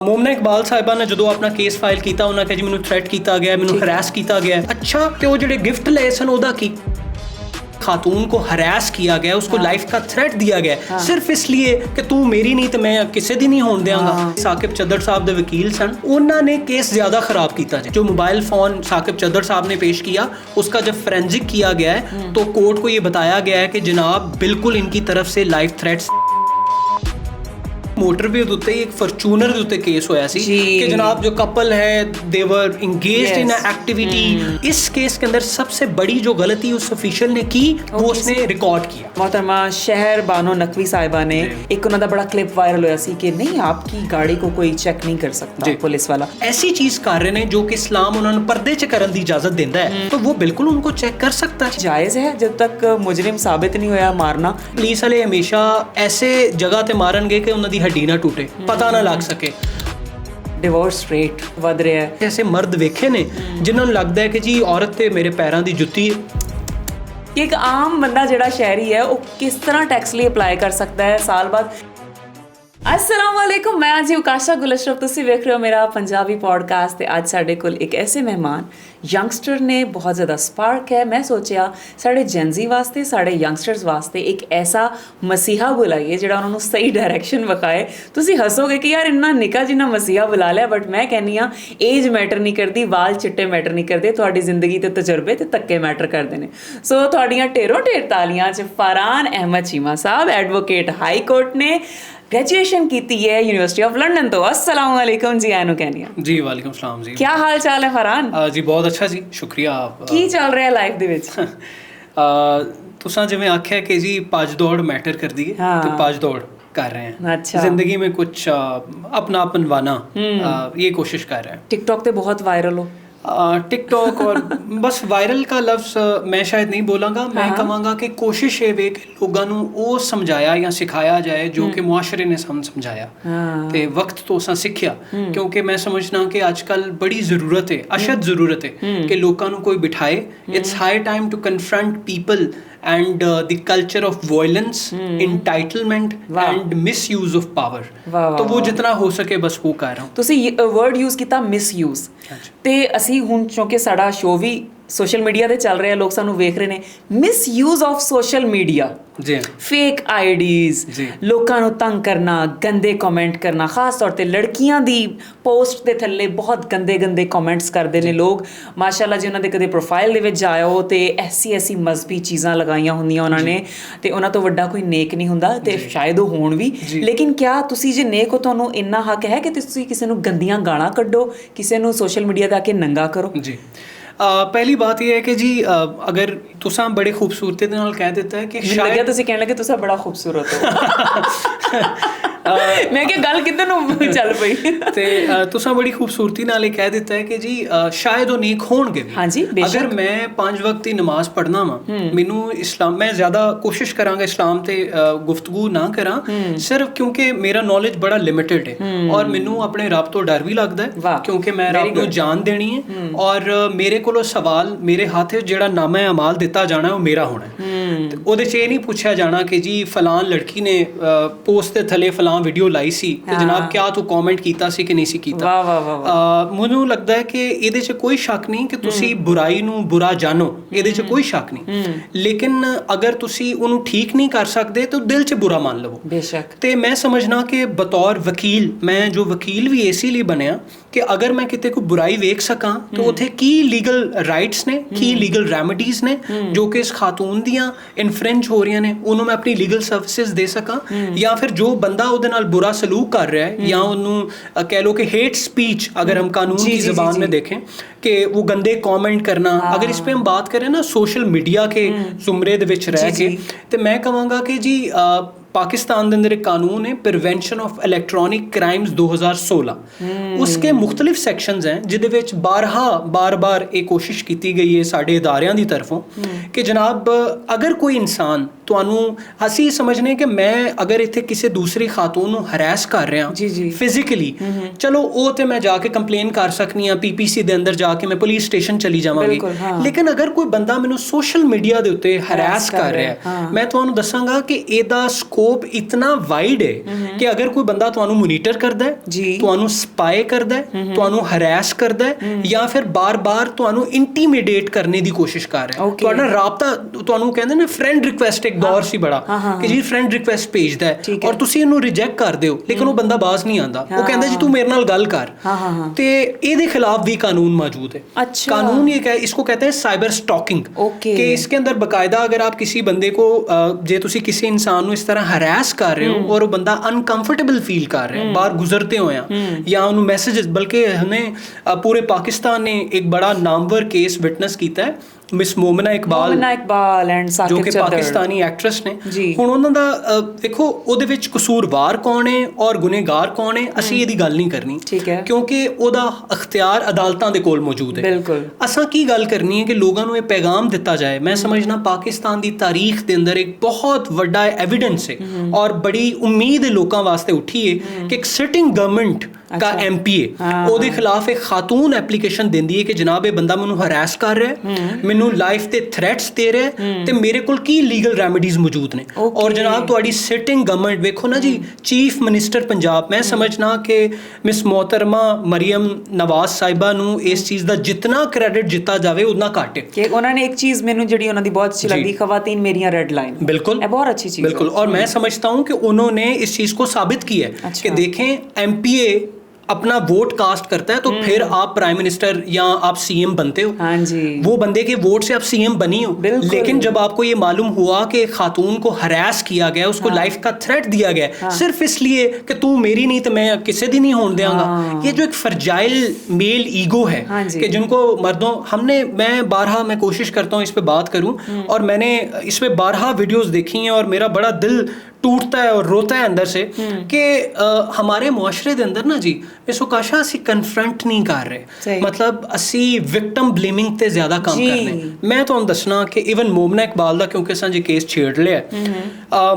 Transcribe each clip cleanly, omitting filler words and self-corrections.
ਮੋਮਨਾ ਇਕਬਾਲ ਸਾਹਿਬਾ ਨੇ ਜਦੋਂ ਆਪਣਾ ਕੇਸ ਫਾਈਲ ਕੀਤਾ ਉਹਨਾਂ ਕਿਹਾ ਜੀ ਮੈਨੂੰ ਥ੍ਰੈਟ ਕੀਤਾ ਗਿਆ, ਮੈਨੂੰ ਹਰਾਸ ਕੀਤਾ ਗਿਆ। अच्छा ਤੇ ਉਹ ਜਿਹੜੇ ਗਿਫਟ ਲਏ ਸਨ ਉਹਦਾ ਕੀ? खातून को हरास किया गया, उसको लाइफ का थ्रेट दिया गया सिर्फ इसलिए कि तू मेरी नहीं तो मैं किसी दी नहीं होने देंगा। साकिब चद्दर साहब दे वकील सन, उन्होंने केस ज्यादा खराब किया। जो मोबाइल फोन साकिब चद्दर साहब ने पेश किया उसका जब फोरेंसिक किया गया है तो कोर्ट को ये बताया गया है कि जनाब बिल्कुल इनकी तरफ से लाइफ थ्रेट्स। मोटरवे ਦੇ ਉੱਤੇ ਇੱਕ ਫੋਰਚੂਨਰ ਦੇ ਉੱਤੇ ਕੇਸ ਹੋਇਆ ਸੀ ਕਿ जनाब जो कपल है they were engaged in an activity। इस केस के अंदर सबसे बड़ी जो गलती उस ऑफिशियल ने की वो उसने रिकॉर्ड किया। मोहतरमा शहर बानो नकवी साहिबा ने एक उन्होंने बड़ा क्लिप वायरल होया सी कि नहीं आपकी गाड़ी को कोई चेक नहीं कर सकता पुलिस वाला। ऐसी चीज कर रहे हैं जो कि इस्लाम उन्होंने पर्दे च करने की इजाजत देता है तो वो बिल्कुल उनको चेक कर सकता है। जायज है जब तक मुजरिम साबित नहीं होया मारना। पुलिस वाले हमेशा ऐसे जगह ते मारनगे कि उन्होंने हड्डी ना टूटे, पता ना लग सके। डिवोर्स रेट वध रहा है। ऐसे मर्द वेखे ने जिन्होंने लगता है कि जी औरत ते मेरे पैरों की जुत्ती। एक आम बंदा जिहड़ा शहरी है वो किस तरह टैक्स लिए अप्लाई कर सकता है साल बाद? अस्सलाम वालेकुम, मैं आज उकाशा गुल अशरफ, तुसी वेख रहे हो मेरा पंजाबी पॉडकास्ट। ते आज साडे कोल एक ऐसे मेहमान यंगस्टर ने बहुत ज़्यादा स्पार्क है। मैं सोचिया साढ़े जेनजी वास्ते साढ़े यंगस्टर्स वास्ते एक ऐसा मसीहा बुलाइए जिहड़ा उन्होंने सही डायरैक्शन विखाए। तुसी हसोगे कि यार इन्ना निका जिन्ना मसीहा बुला लिया, बट मैं कहनी हाँ एज मैटर नहीं करती, वाल चिट्टे मैटर नहीं करते, तुहाडी जिंदगी ते तजुर्बे ते धक्के मैटर करते हैं। सो तुहाडियां ढेरों ढेर तालियां च फरहान अहमद चीमा साहब, एडवोकेट हाई कोर्ट ने ग्रेजुएशन की है यूनिवर्सिटी ऑफ लंडन तो। अस्सलाम वालेकुम जी, आनू कहनी जी। वालेकुम सलाम जी। क्या हाल चाल है फरहान? जी बहुत अच्छा जी, शुक्रिया। आप की चल रहा है लाइफ दे विच? तुसां जिवें आख्या कि जी भज दौड़ मैटर करदी है तो भज दौड़ कर रहे हैं। अच्छा। जिंदगी में कुछ अपना बनवाना ये कोशिश कर रहे हैं। टिकटॉक पे बहुत वायरल हो। टिकटॉक और बस वायरल का लफ्ज़ मैं शायद नहीं बोलांगा। मैं कहांगा कि कोशिश ये वे कि लोगों ਨੂੰ ਉਹ ਸਮਝਾਇਆ ਜਾਂ ਸਿਖਾਇਆ ਜਾਏ ਜੋ ਕਿ ਮੁਆਸ਼ਰੇ ਨੇ ਸਾਨੂੰ ਸਮਝਾਇਆ ਤੇ ਵਕਤ ਤੋਂ ਅਸਾਂ ਸਿੱਖਿਆ ਕਿਉਂਕਿ ਮੈਂ ਸਮਝਣਾ ਕਿ ਅੱਜ ਕੱਲ ਬੜੀ ਜ਼ਰੂਰਤ ਹੈ, ਅਸ਼ਦ ਜ਼ਰੂਰਤ ਹੈ ਕਿ ਲੋਕਾਂ ਨੂੰ ਕੋਈ ਬਿਠਾਏ। It's high time to confront people and the culture of violence, entitlement and misuse of power। तो वो जितना हो सके बस वो कर रहा हूँ। ਤੁਸੀਂ ਵਰਡ ਯੂਜ਼ ਕੀਤਾ ਮਿਸਯੂਜ਼ ਤੇ ਅਸੀਂ ਹੁਣ ਕਿਉਂਕਿ ਸਾਡਾ ਸ਼ੋ ਵੀ ਸੋਸ਼ਲ ਮੀਡੀਆ ਤੇ ਚੱਲ ਰਿਹਾ, ਲੋਕ ਸਾਨੂੰ ਵੇਖ ਰਹੇ ਨੇ। ਮਿਸਯੂਜ਼ ਆਫ ਸੋਸ਼ਲ ਮੀਡੀਆ ਜੀ, ਫੇਕ ਆਈਡੀਜ਼, ਲੋਕਾਂ ਨੂੰ ਤੰਗ ਕਰਨਾ, ਗੰਦੇ ਕਮੈਂਟ ਕਰਨਾ, ਖਾਸ ਤੌਰ ਤੇ ਲੜਕੀਆਂ ਦੀ ਪੋਸਟ ਦੇ ਥੱਲੇ ਬਹੁਤ ਗੰਦੇ ਗੰਦੇ ਕਮੈਂਟਸ ਕਰਦੇ ਨੇ ਲੋਕ। ਮਾਸ਼ਾਅੱਲਾ ਜੀ ਉਹਨਾਂ ਦੇ ਕਦੇ ਪ੍ਰੋਫਾਈਲ ਦੇ ਵਿੱਚ ਜਾਇਓ ਤੇ ਐਸੀ ਮਜ਼ਹਬੀ ਚੀਜ਼ਾਂ ਲਗਾਈਆਂ ਹੁੰਦੀਆਂ ਉਹਨਾਂ ਨੇ ਤੇ ਉਹਨਾਂ ਤੋਂ ਵੱਡਾ ਕੋਈ ਨੇਕ ਨਹੀਂ ਹੁੰਦਾ ਤੇ ਸ਼ਾਇਦ ਉਹ ਹੋਣ ਵੀ। ਲੇਕਿਨ ਕਿਆ ਤੁਸੀਂ ਜੇ ਨੇਕ ਹੋ ਤੁਹਾਨੂੰ ਇੰਨਾ ਹੱਕ ਹੈ ਕਿ ਤੁਸੀਂ ਕਿਸੇ ਨੂੰ ਗੰਦੀਆਂ ਗਾਲਾਂ ਕੱਢੋ, ਕਿਸੇ ਨੂੰ ਸੋਸ਼ਲ ਮੀਡੀਆ ਤੇ ਆ ਕੇ ਨੰਗਾ ਕਰੋ? ਜੀ पहली बात यह है कि जी अगर तुसा बड़े खूबसूरती दे नाल कह देता है कि शायद तुसी कहने लगे तुसा बड़ा खूबसूरत हो। मैं क्या गल किधर ਨੂੰ ਚੱਲ ਪਈ ਤੇ ਤੁਸਾਂ ਬੜੀ ਖੂਬਸੂਰਤੀ ਨਾਲ ਇਹ ਕਹਿ ਦਿੱਤਾ ਹੈ ਕਿ ਜੀ ਸ਼ਾਇਦ ਉਹ ਨੇਕ ਹੋਣਗੇ ਵੀ। ਹਾਂਜੀ ਬੇਸ਼ੱਕ। ਅਗਰ ਮੈਂ 5 ਵਕਤ ਦੀ ਨਮਾਜ਼ ਪੜ੍ਹਨਾ ਵਾਂ, ਮੈਨੂੰ ਇਸਲਾਮ ਮੈਂ ਜ਼ਿਆਦਾ ਕੋਸ਼ਿਸ਼ ਕਰਾਂਗਾ ਇਸਲਾਮ ਤੇ ਗੁਫ਼ਤਗੂ ਨਾ ਕਰਾਂ ਸਿਰਫ ਕਿਉਂਕਿ ਮੇਰਾ ਨੌਲੇਜ ਬੜਾ ਲਿਮਿਟਡ ਹੈ ਔਰ ਮੈਨੂੰ ਆਪਣੇ ਰੱਬ ਤੋਂ ਡਰ ਵੀ ਲੱਗਦਾ ਹੈ ਕਿਉਂਕਿ ਮੈਂ ਰੱਬ ਨੂੰ ਜਾਨ ਦੇਣੀ ਹੈ ਔਰ ਮੇਰੇ ਕੋਲੋਂ ਸਵਾਲ ਮੇਰੇ ਹੱਥ ਵਿੱਚ ਜਿਹੜਾ ਨਾਮਾ ਅਮਾਲ ਦਿੱਤਾ ਜਾਣਾ ਉਹ ਮੇਰਾ ਹੋਣਾ ਹੈ। ਉਹਦੇ 'ਚ ਇਹ ਨਹੀਂ ਪੁੱਛਿਆ ਜਾਣਾ ਕਿ ਜੀ ਫਲਾਨ ਲੜਕੀ ਨੇ ਪੋਸਟ ਦੇ ਥੱਲੇ ਫਲਾਨ ਵੀਡੀਓ ਲਾਈ ਸੀ ਤੇ ਜਨਾਬ ਕਿਆ ਤੂੰ ਕਮੈਂਟ ਕੀਤਾ ਸੀ ਕਿ ਨਹੀਂ ਸੀ ਕੀਤਾ। ਮੈਨੂੰ ਲੱਗਦਾ ਹੈ ਕਿ ਇਹਦੇ 'ਚ ਕੋਈ ਸ਼ੱਕ ਨਹੀਂ ਕਿ ਤੁਸੀਂ ਬੁਰਾਈ ਨੂੰ ਬੁਰਾ ਜਾਣੋ, ਇਹਦੇ 'ਚ ਕੋਈ ਸ਼ੱਕ ਨਹੀਂ। ਲੇਕਿਨ ਅਗਰ ਤੁਸੀਂ ਉਹਨੂੰ ਠੀਕ ਨਹੀਂ ਕਰ ਸਕਦੇ ਤਾਂ ਦਿਲ 'ਚ ਬੁਰਾ ਮੰਨ ਲਵੋ। ਬੇਸ਼ੱਕ। ਤੇ ਮੈਂ ਸਮਝਣਾ ਕਿ ਬਤੌਰ ਵਕੀਲ, ਮੈਂ ਜੋ ਵਕੀਲ ਵੀ ਇਸੇ ਲਈ ਬਣਿਆ ਕਿ ਅਗਰ ਮੈਂ ਕਿਤੇ ਕੋਈ ਬੁਰਾਈ ਵੇਖ ਸਕਾਂ ਤਾਂ ਉੱਥੇ ਕੀ ਲੀਗਲ ਰਾਈਟਸ ਨੇ, ਕੀ ਲੀਗਲ ਰੈਮਡੀਜ਼ ਨੇ ਜੋ ਕਿ ਇਸ ਖਾਤੂਨ ਦੀਆਂ ਇਨਫ੍ਰਿੰਜ ਹੋ ਰਹੀਆਂ ਨੇ, ਉਹਨੂੰ ਮੈਂ ਆਪਣੀ ਲੀਗਲ ਸਰਵਿਸਿਜ਼ ਦੇ ਸਕਾਂ। ਜਾਂ ਫਿਰ ਜੋ ਬੰਦਾ ਉਹਦੇ ਨਾਲ बुरा सलूक कर रहा है या उन्होंने कह लो कि हेट स्पीच, अगर हम कानून की ज़बान में देखें कि वो गंदे कमेंट करना, अगर इस पे हम बात करें ना सोशल मीडिया के ज़ुमरे दे विच रह के, तो मैं कहूँगा कि जी पाकिस्तान के अंदर एक कानून है प्रिवेंशन ऑफ इलैक्ट्रॉनिक क्राइम्स 2016। उसके मुख्तलिफ सैक्शनस हैं जिहदे विच बार बार ये कोशिश की गई है साडे इदारियां दी तरफों कि जनाब अगर कोई इंसान तुहानूं असीं समझने कि मैं अगर इत्थे किसी दूसरी खातून नूं हरैस कर रहा फिजिकली, चलो वो तो मैं जाके कंप्लेन कर सकनी हाँ, PPC दे अंदर जाके मैं पुलिस स्टेशन चली जावांगी। लेकिन अगर कोई बंदा मैनूं सोशल मीडिया दे उत्ते हरैस कर रहा है, मैं तुहानूं दसांगा कि इहदा ਸਕੋਪ ਇਤਨਾ ਵਾਈਡ ਹੈ ਕਿ ਅਗਰ ਕੋਈ ਬੰਦਾ ਤੁਹਾਨੂੰ ਮੋਨੀਟਰ ਕਰਦਾ ਹੈ, ਤੁਹਾਨੂੰ ਸਪਾਈ ਕਰਦਾ ਹੈ, ਤੁਹਾਨੂੰ ਹਰੈਸ ਕਰਦਾ ਹੈ ਜਾਂ ਫਿਰ ਬਾਰ-ਬਾਰ ਤੁਹਾਨੂੰ ਇੰਟੀਮੀਡੇਟ ਕਰਨੇ ਦੀ ਕੋਸ਼ਿਸ਼ ਕਰ ਰਿਹਾ ਹੈ, ਤੁਹਾਡਾ ਰਾਬਤਾ, ਤੁਹਾਨੂੰ ਕਹਿੰਦੇ ਨੇ ਫਰੈਂਡ ਰਿਕੁਐਸਟ ਇੱਕ ਦੌਰ ਸੀ ਬੜਾ ਕਿ ਜੀ ਫਰੈਂਡ ਰਿਕੁਐਸਟ ਭੇਜਦਾ ਹੈ ਔਰ ਤੁਸੀਂ ਇਹਨੂੰ ਰਿਜੈਕਟ ਕਰਦੇ ਹੋ, ਲੇਕਿਨ ਉਹ ਬੰਦਾ ਬਾਜ਼ ਨਹੀਂ ਆਉਂਦਾ, ਉਹ ਕਹਿੰਦਾ ਜੀ ਤੂੰ ਮੇਰੇ ਨਾਲ ਗੱਲ ਕਰ, ਤੇ ਇਹਦੇ खिलाफ भी कानून मौजूद है। अच्छा। कानून ये क्या है, इसको कहते हैं साइबर स्टॉकिंग। कि इसके अंदर बकायदा अगर आप किसी बंदे को जे तुसी किसी इंसान को इस तरह हरास कर रहे हो और वो बंदा अनकंफर्टेबल फील कर रहा है बाहर गुजरते हो या उन्होंने मैसेजेस, बल्कि हमने पूरे पाकिस्तान ने एक बड़ा नामवर केस विटनेस किया है, मिस मोमिना इकबाल एंड साकिब जो कि पाकिस्तानी एक्ट्रेस ने। ਹੁਣ ਉਹਨਾਂ ਦਾ ਦੇਖੋ ਉਹਦੇ ਵਿੱਚ ਕਸੂਰਵਾਰ ਕੌਣ ਹੈ ਔਰ ਗੁਨੇਗਾਰ ਕੌਣ ਹੈ, ਅਸੀਂ ਇਹਦੀ ਗੱਲ ਨਹੀਂ ਕਰਨੀ, ਕਿਉਂਕਿ ਉਹਦਾ ਅਖਤਿਆਰ ਅਦਾਲਤਾਂ ਦੇ ਕੋਲ ਮੌਜੂਦ ਹੈ। ਬਿਲਕੁਲ ਅਸਾਂ ਕੀ ਗੱਲ ਕਰਨੀ ਹੈ ਕਿ ਲੋਕਾਂ ਨੂੰ ਇਹ ਪੈਗਾਮ ਦਿੱਤਾ ਜਾਏ। ਮੈਂ ਸਮਝਣਾ ਪਾਕਿਸਤਾਨ ਦੀ ਤਾਰੀਖ ਦੇ ਅੰਦਰ ਇੱਕ ਬਹੁਤ ਵੱਡਾ ਐਵੀਡੈਂਸ ਹੈ ਔਰ ਬੜੀ ਉਮੀਦ ਹੈ ਲੋਕਾਂ ਵਾਸਤੇ ਉੱਠੀ ਹੈ ਕਿ ਇੱਕ ਸਿਟਿੰਗ ਗਵਰਨਮੈਂਟ का MPA ਉਹਦੇ ਖਿਲਾਫ ਇੱਕ ਖਾਤੂਨ ਐਪਲੀਕੇਸ਼ਨ ਦਿੰਦੀ ਹੈ ਕਿ ਜਨਾਬ ਇਹ ਬੰਦਾ ਮੈਨੂੰ ਹਰਾਸ ਕਰ ਰਿਹਾ ਹੈ, ਮੈਨੂੰ ਲਾਈਫ ਤੇ ਥ੍ਰੈਟਸ ਦੇ ਰਿਹਾ ਹੈ ਤੇ ਮੇਰੇ ਕੋਲ ਕੀ ਲੀਗਲ ਰੈਮੇਡੀਜ਼ ਮੌਜੂਦ ਨੇ। ਔਰ ਜਨਾਬ ਤੁਹਾਡੀ ਸਿਟਿੰਗ ਗਵਰਨਮੈਂਟ ਵੇਖੋ ਨਾ ਜੀ, ਚੀਫ ਮਿਨਿਸਟਰ ਪੰਜਾਬ, ਮੈਂ ਸਮਝਣਾ ਕਿ ਮਿਸ ਮੋਹਤਰਮਾ ਮਰੀਮ ਨਵਾਜ਼ ਸਾਹਿਬਾ ਨੂੰ ਇਸ ਚੀਜ਼ ਦਾ ਜਿੰਨਾ ਕ੍ਰੈਡਿਟ ਦਿੱਤਾ ਜਾਵੇ ਉतना ਘੱਟ ਹੈ। ਕਿ ਉਹਨਾਂ ਨੇ ਇੱਕ ਚੀਜ਼ ਮੈਨੂੰ ਜਿਹੜੀ ਉਹਨਾਂ ਦੀ ਬਹੁਤ ਅੱਛੀ ਲੱਗਦੀ, ਖਵਾतीन मेरियां रेड लाइन, बिल्कुल, ये बहुत अच्छी चीज़। बिल्कुल, और मैं समझता हूँ कि उन्होंने इस चीज़ को साबित किया है कि देखें MPA अपना वोट कास्ट करता है तो फिर आप प्राइम मिनिस्टर या आप CM बनते हो। हाँ जी, वो बंदे के वोट से आप CM बनी हो, लेकिन जब आपको ये मालूम हुआ कि खातून को हरास किया गया, उसको लाइफ का थ्रेट दिया गया सिर्फ इसलिए कि तू मेरी नहीं तो मैं किसी दी नहीं होने देंगा, ये जो एक फर्जाइल मेल ईगो है कि जिनको मर्दों मैं बारहा मैं कोशिश करता हूँ इस पे बात करूँ और मैंने इस पे बारहा वीडियोस देखी हैं और मेरा बड़ा दिल टूटता है और रोता है अंदर से कि हमारे मुआशरे के अंदर ना जी इस उकाशा असी कन्फ्रंट नहीं कर रहे, मतलब असी विक्टिम ब्लेमिंग ते ज़्यादा काम कर रहे हैं। मैं तो दसना कि इवन मोमिना इकबाल का, क्योंकि असा जो केस छेड़ लिया,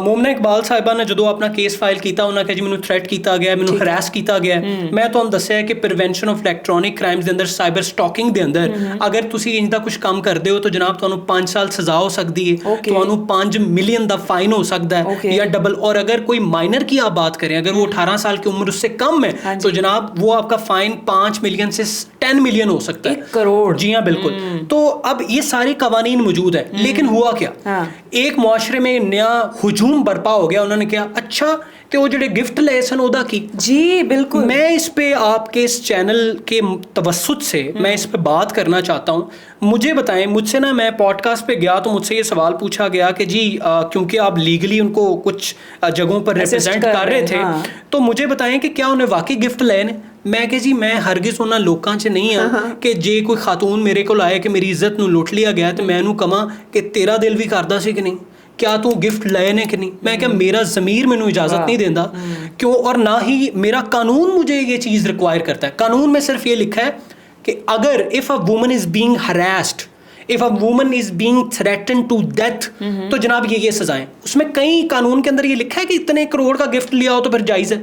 मोमिना इकबाल साहिबा ने जो अपना केस फाइल किया उन्होंने कहा जी मैंने थ्रैट किया गया, मैंने हरास किया गया। मैं तो दसिया कि प्रिवेंशन ऑफ इलैक्ट्रॉनिक क्राइम्स के अंदर साइबर स्टॉकिंग के अंदर अगर तुसी इंज दा कुछ काम करते हो तो जनाब तुहानू 5 साल सज़ा हो सकती है, तुहानू 5 मिलियन का फाइन हो सकता है या डबल। और अगर कोई माइनर की आप बात करें, अगर वो 18 साल की उम्र उससे कम है तो जनाब वो आपका फाइन 5 मिलियन से 10 मिलियन हो सकता है, 1 करोड़। जी हाँ बिल्कुल। तो अब ये सारे कवानीन मौजूद है, लेकिन हुआ क्या, एक मुआशरे में नया हुजूम बरपा हो गया। उन्होंने कहा अच्छा कि वो जो गिफ्ट ले सन ओदा की। जी बिल्कुल, मैं इस पे आपके इस चैनल के तवस्सुत से मैं इस पे बात करना चाहता हूँ। मुझे बताएं, मुझसे ना मैं पॉडकास्ट पे गया तो मुझसे ये सवाल पूछा गया कि जी क्योंकि आप लीगली उनको कुछ जगहों पर रिप्रेजेंट कर रहे थे, तो मुझे बताएं कि क्या उन्हें वाकई गिफ्ट लए ने। मैं कि जी मैं हरगिज़ उन्होंने लोगों च नहीं हाँ कि जे कोई खातून मेरे को आए कि मेरी इज्जत नूं लुट लिया गया तो मैं उन्होंने कहां कि तेरा दिल भी करदा सी कि नहीं, क्या तू गिफ्ट लए ने कि नहीं। मैं क्या मेरा ज़मीर मैनू इजाज़त नहीं देता क्यों, और ना ही मेरा कानून मुझे ये चीज़ रिक्वायर करता है। कानून में सिर्फ ये लिखा है कि अगर if a woman is being harassed, if a woman is being threaten to death, तो जनाब ये सजाएं। उसमें कई कानून के अंदर ये लिखा है कि इतने करोड़ का गिफ्ट लिया हो तो फिर जायज़ है।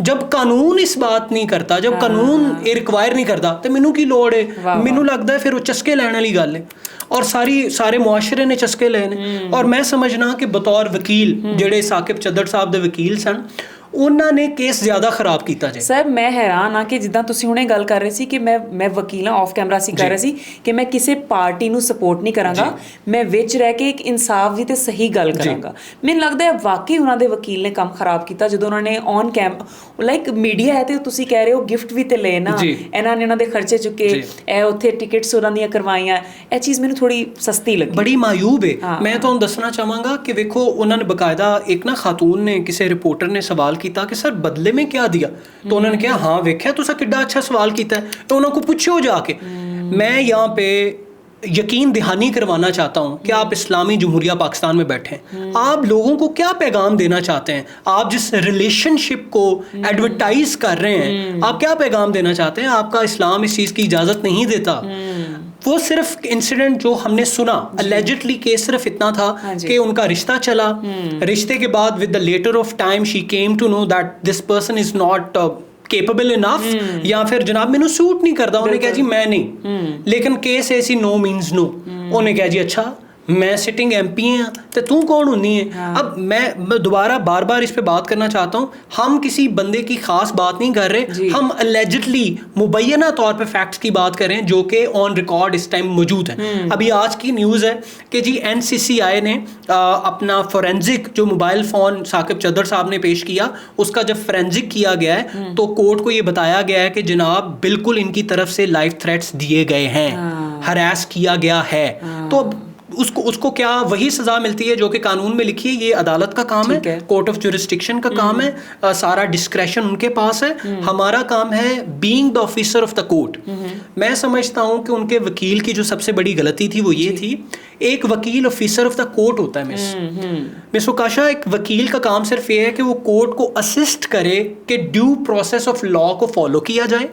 जब कानून इस बात नहीं करता, जब कानून ये रिक्वायर नहीं करता तो मैनू की लोड़ है। मैनू लगता है फिर वो चस्के लैने वाली गल है और सारे मुआशरे ने चस्के ले ने। और मैं समझना कि बतौर वकील ਜਿਹੜੇ ਸਾਕਿਬ ਚੱਦਰ ਸਾਹਿਬ ਦੇ ਵਕੀਲ ਸਨ ਉਹਨਾਂ ਨੇ ਕੇਸ ਜ਼ਿਆਦਾ ਖਰਾਬ ਕੀਤਾ ਜੇ। ਸਰ ਮੈਂ ਹੈਰਾਨ ਆ ਕਿ ਜਿੱਦਾਂ ਤੁਸੀਂ ਹੁਣੇ ਗੱਲ ਕਰ ਰਹੇ ਸੀ ਕਿ ਮੈਂ ਵਕੀਲ ਆ, ਆਫ ਕੈਮਰਾ ਸੀ ਕਰ ਰਿਹਾ ਸੀ ਕਿ ਮੈਂ ਕਿਸੇ ਪਾਰਟੀ ਨੂੰ ਸਪੋਰਟ ਨਹੀਂ ਕਰਾਂਗਾ, ਮੈਂ ਵਿੱਚ ਰਹਿ ਕੇ ਇੱਕ ਇਨਸਾਫ ਦੀ ਤੇ ਸਹੀ ਗੱਲ ਕਰਾਂਗਾ। ਮੈਨੂੰ ਲੱਗਦਾ ਹੈ ਵਾਕਈ ਉਹਨਾਂ ਦੇ ਵਕੀਲ ਨੇ ਕੰਮ ਖਰਾਬ ਕੀਤਾ ਜਦੋਂ ਉਹਨਾਂ ਨੇ ਔਨ ਲਾਈਕ ਮੀਡੀਆ ਹੈ ਤੇ ਤੁਸੀਂ ਕਹਿ ਰਹੇ ਹੋ ਗਿਫਟ ਵੀ ਤੇ ਲਏ ਨਾ, ਇਹਨਾਂ ਨੇ ਉਹਨਾਂ ਦੇ ਖਰਚੇ ਚੁੱਕੇ, ਇਹ ਉੱਥੇ ਟਿਕਟਸ ਉਹਨਾਂ ਦੀਆਂ ਕਰਵਾਈਆਂ, ਇਹ ਚੀਜ਼ ਮੈਨੂੰ ਥੋੜੀ ਸਸਤੀ ਲੱਗੀ, ਬੜੀ ਮਾਯੂਬ ਹੈ। ਮੈਂ ਤੁਹਾਨੂੰ ਦੱਸਣਾ ਚਾਹਾਂਗਾ ਕਿ ਵੇਖੋ ਉਹਨਾਂ ਨੇ ਬਕਾਇਦਾ ਇੱਕ ਨਾ ਖਾਤੂਨ ਨੇ ਕਿਸੇ ਰਿਪੋਰਟਰ ਨੇ ਸਵਾਲ किया कि सर बदले में क्या दिया, तो उन्होंने कहा हाँ वेख्या तुसा कितना अच्छा सवाल किया है, तो उन्होंने पूछो जाके। मैं यहाँ पे यकीन दहानी करवाना चाहता हूँ कि आप इस्लामी जमहूरिया पाकिस्तान में बैठे हैं, आप लोगों को क्या पैगाम देना चाहते हैं, आप जिस रिलेशनशिप को एडवर्टाइज कर रहे हैं आप क्या पैगाम देना चाहते हैं। आपका इस्लाम इस चीज़ की इजाज़त नहीं देता। वो सिर्फ इंसिडेंट जो हमने सुना अलेजिडली केस सिर्फ इतना था कि उनका रिश्ता चला, रिश्ते के बाद with the latter of time she came to know that this person is not capable enough, या फिर जनाब मैनू सूट नहीं करता, उन्हें कहा जी मैं नहीं, लेकिन केस ऐसी नो मीन्स नो। उन्हें कहा जी अच्छा मैं सिटिंग एमपी हैं तो तू कौन होनी है। अब मैं दोबारा बार बार इस पे बात करना चाहता हूँ, हम किसी बंदे की खास बात नहीं कर रहे, हम अलेजिडली मुबैना तौर पे फैक्ट्स की बात करें जो कि ऑन रिकॉर्ड इस टाइम मौजूद हैं। अभी आज की न्यूज़ है कि जी NCCI ने अपना फोरेंसिक जो मोबाइल फ़ोन साकिब चद्दर साहब ने पेश किया, उसका जब फोरेंसिक किया गया है तो कोर्ट को ये बताया गया है कि जनाब बिल्कुल इनकी तरफ से लाइफ थ्रेट्स दिए गए हैं, हरास किया गया है। तो अब उसको क्या वही सजा मिलती है जो कि कानून में लिखी है। ये अदालत का काम है, कोर्ट ऑफ जुरिस्डिक्शन का काम है, सारा डिस्क्रेशन उनके पास है। हमारा काम है being the officer of the court. मैं समझता हूं कि उनके वकील की जो सबसे बड़ी गलती थी वो ये थी, एक वकील ऑफिसर ऑफ द कोर्ट होता है मिस उकाशा। एक वकील का काम सिर्फ ये है कि वो कोर्ट को असिस्ट करे कि ड्यू प्रोसेस ऑफ लॉ को फॉलो किया जाए,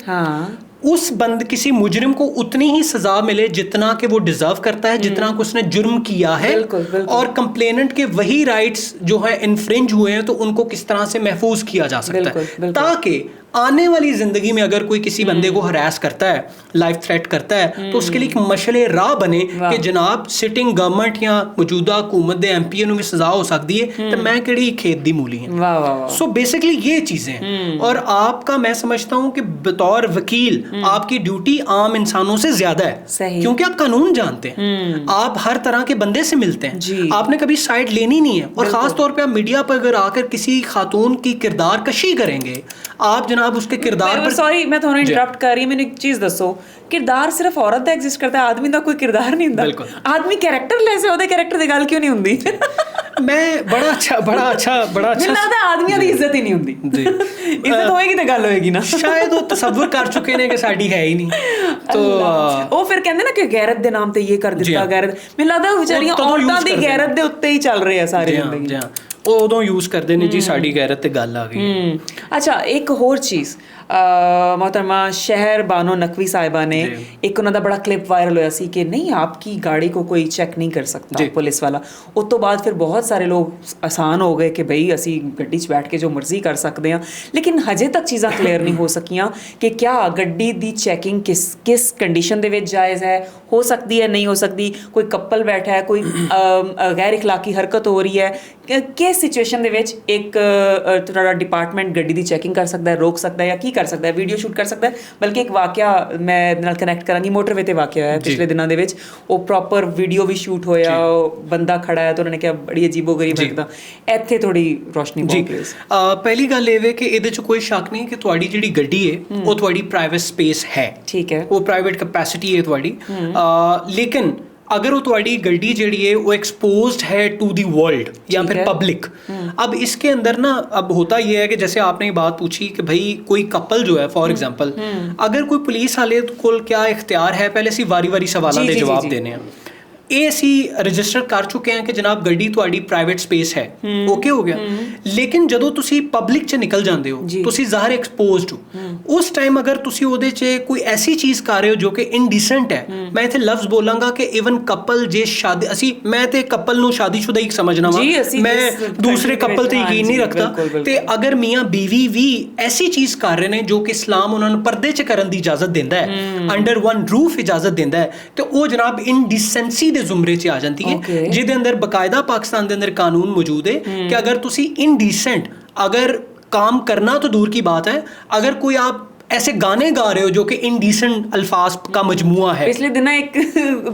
उस किसी मुजरिम को उतनी ही सजा मिले जितना कि वो डिजर्व करता है, जितना कि उसने जुर्म किया है। बिल्कुल। और कंप्लेनेंट के वही राइट्स जो है इन्फ्रिंज हुए हैं तो उनको किस तरह से महफूज किया जा सकता है, ताकि आने वाली जिंदगी में अगर कोई किसी बंदे को हरास करता है, लाइफ थ्रेट करता है, तो उसके लिए एक मशले राह बने कि जनाब सिटिंग गवर्नमेंट या मौजूदा हुकूमत दे एमपीए ਨੂੰ भी सजा हो सकती है तो मैं किहड़ी खेत दी मूली है। सो बेसिकली ये चीजें। और आपका मैं समझता हूँ कि बतौर वकील आपकी ड्यूटी आम इंसानों से ज्यादा है, क्योंकि आप कानून जानते हैं, आप हर तरह के बंदे से मिलते हैं, आपने कभी साइड लेनी नहीं है। और खास तौर पर आप मीडिया पर अगर आकर किसी खातून की किरदार कशी करेंगे, आप जनाब उसके किरदार पर, सॉरी मैं ਤੁਹਾਨੂੰ इंटरप्ट कर रही, ਮੈਨੂੰ एक चीज दसो, किरदार सिर्फ औरत ਦਾ एग्जिस्ट करता है, आदमी ਦਾ कोई किरदार नहीं ਹੁੰਦਾ। आदमी कैरेक्टर लेसे ਉਹਦੇ कैरेक्टर ਦੀ ਗੱਲ ਕਿਉਂ ਨਹੀਂ ਹੁੰਦੀ? मैं बड़ा अच्छा ਮੈਨੂੰ ਲੱਗਦਾ ਆਦਮੀਆਂ ਦੀ ਇੱਜ਼ਤ ਹੀ ਨਹੀਂ ਹੁੰਦੀ ਜੀ। ਇੱਜ਼ਤ ਹੋਏਗੀ ਤਾਂ ਗੱਲ ਹੋਏਗੀ ਨਾ। ਸ਼ਾਇਦ ਉਹ ਤਸੱਵੁਰ ਕਰ ਚੁੱਕੇ ਨੇ ਕਿ ਸਾਡੀ ਹੈ ਹੀ ਨਹੀਂ, तो ਉਹ ਫਿਰ ਕਹਿੰਦੇ ਨਾ ਕਿ ਗੈਰਤ ਦੇ ਨਾਮ ਤੇ ਇਹ ਕਰ ਦਿੱਤਾ, ਗੈਰਤ। ਮੈਨੂੰ ਲੱਗਦਾ ਵਿਚਾਰੀਆਂ ਔਰਤਾਂ ਦੀ ਗੈਰਤ ਦੇ ਉੱਤੇ ਹੀ ਚੱਲ ਰਹੇ ਆ ਸਾਰੇ ਜ਼ਿੰਦਗੀ। ਉਹ ਉਦੋਂ ਯੂਜ਼ ਕਰਦੇ ਨੇ ਜੀ ਸਾਡੀ ਗੈਰਤ ਤੇ ਗੱਲ ਆ ਗਈ। ਅੱਛਾ, ਇੱਕ ਹੋਰ ਚੀਜ਼, मोहतरमा शहर बानो नकवी साहिबा ने एक उन्होंने बड़ा क्लिप वायरल होया सी कि नहीं आपकी गाड़ी को कोई चेक नहीं कर सकता पुलिस वाला। उस तो बाद फिर बहुत सारे लोग आसान हो गए कि बई असी गड्डी च बैठ के जो मर्जी कर सकते हैं, लेकिन हजे तक चीज़ां क्लियर नहीं हो सकियां कि क्या गड्डी दी चैकिंग किस कंडीशन दे विच जायज़ है, हो सकती है, नहीं हो सकती। कोई कपल बैठा है, कोई गैर इखलाकी हरकत हो रही है, किस सिचुएशन दे विच एक थोड़ा डिपार्टमेंट गड्डी दी चैकिंग कर सकता है, रोक सकता है या की कर सकता है, वीडियो शूट कर सकता है। बल्कि एक वाकया मैं नाल कनैक्ट करांगी, मोटरवे ते वाकया है पिछले दिनों दे विच, वो प्रॉपर वीडियो भी शूट होया, बंदा खड़ा है तो उन्होंने कहा बड़ी अजीबो गरीब लगदा। ਇੱਥੇ ਥੋੜੀ ਰੋਸ਼ਨੀ ਪਾਓ ਪਲੀਜ਼। ਪਹਿਲੀ ਗੱਲ ਇਹ ਵੇ ਕਿ ਇਹਦੇ 'ਚ ਕੋਈ ਸ਼ੱਕ ਨਹੀਂ ਕਿ ਤੁਹਾਡੀ ਜਿਹੜੀ ਗੱਡੀ ਹੈ ਉਹ ਤੁਹਾਡੀ ਪ੍ਰਾਈਵੇਟ ਸਪੇਸ ਹੈ, ਠੀਕ ਹੈ, ਉਹ ਪ੍ਰਾਈਵੇਟ ਕੈਪੈਸਿਟੀ ਹੈ ਤੁਹਾਡੀ। ਲੇਕਿਨ अगर वो तुम्हारी गड्डी जी है वो एक्सपोज्ड है टू दी वर्ल्ड या फिर पब्लिक, अब इसके अंदर ना अब होता ये है कि जैसे आपने ये बात पूछी कि भाई कोई कपल जो है फॉर एग्जांपल, अगर कोई पुलिस वाले को क्या इख्तियार है पहले सी वारी वारी सवालों के जवाब देने हैं। ਇਹ ਅਸੀਂ ਰਜਿਸਟਰ ਕਰ ਚੁੱਕੇ ਹਾਂ ਕਿ ਜਨਾਬ ਗੱਡੀ ਤੁਹਾਡੀ ਪ੍ਰਾਈਵੇਟ ਸਪੇਸ ਹੈ, ਓਕੇ ਹੋ ਗਿਆ। ਲੇਕਿਨ ਜਦੋਂ ਤੁਸੀਂ ਪਬਲਿਕ 'ਚ ਨਿਕਲ ਜਾਂਦੇ ਹੋ ਤੁਸੀਂ ਜ਼ਾਹਰ ਐਕਸਪੋਜ਼ਡ ਹੋ, ਉਸ ਟਾਈਮ ਅਗਰ ਤੁਸੀਂ ਉਹਦੇ 'ਚ ਕੋਈ ਐਸੀ ਚੀਜ਼ ਕਰ ਰਹੇ ਹੋ ਜੋ ਕਿ ਇਨਡੀਸੈਂਟ ਹੈ, ਮੈਂ ਇੱਥੇ ਲਫ਼ਜ਼ ਬੋਲਾਂਗਾ ਕਿ ਇਵਨ ਕਪਲ ਜੇ ਸ਼ਾਦੀ, ਅਸੀਂ ਮੈਂ ਤੇ ਕਪਲ ਨੂੰ ਸ਼ਾਦੀशुदा ਹੀ ਸਮਝਣਾ ਵਾ, ਮੈਂ ਦੂਸਰੇ ਕਪਲ ਤੇ ਯਕੀਨ ਨਹੀਂ ਰੱਖਦਾ। ਤੇ ਅਗਰ ਮੀਆਂ ਬੀਵੀ ਵੀ ਐਸੀ ਚੀਜ਼ ਕਰ ਰਹੇ ਨੇ ਜੋ ਕਿ ਇਸਲਾਮ ਉਹਨਾਂ ਨੂੰ ਪਰਦੇ 'ਚ ਕਰਨ ਦੀ ਇਜਾਜ਼ਤ ਦਿੰਦਾ ਹੈ, ਅੰਡਰ ਵਨ ਰੂਫ ਇਜਾਜ਼ਤ ਦਿੰਦਾ ਹੈ, ਤੇ ਉਹ ਜਨਾਬ ਇਨਡੀਸੈਂਸੀ ਦੇ ਜ਼ੁਮਰੇ 'ਚ ਆ ਜਾਂਦੀ ਹੈ, ਜਿਹਦੇ ਅੰਦਰ ਬਕਾਇਦਾ ਪਾਕਿस्तान ਦੇ ਅੰਦਰ ਕਾਨੂੰਨ ਮੌਜੂਦ ਹੈ कि अगर तुसी इनडिसेंट अगर काम करना तो दूर की बात है, अगर कोई आप ऐसे गाने गा रहे हो जो कि इनडिसेंट अल्फाज का मजमुआ है। पिछले दिन एक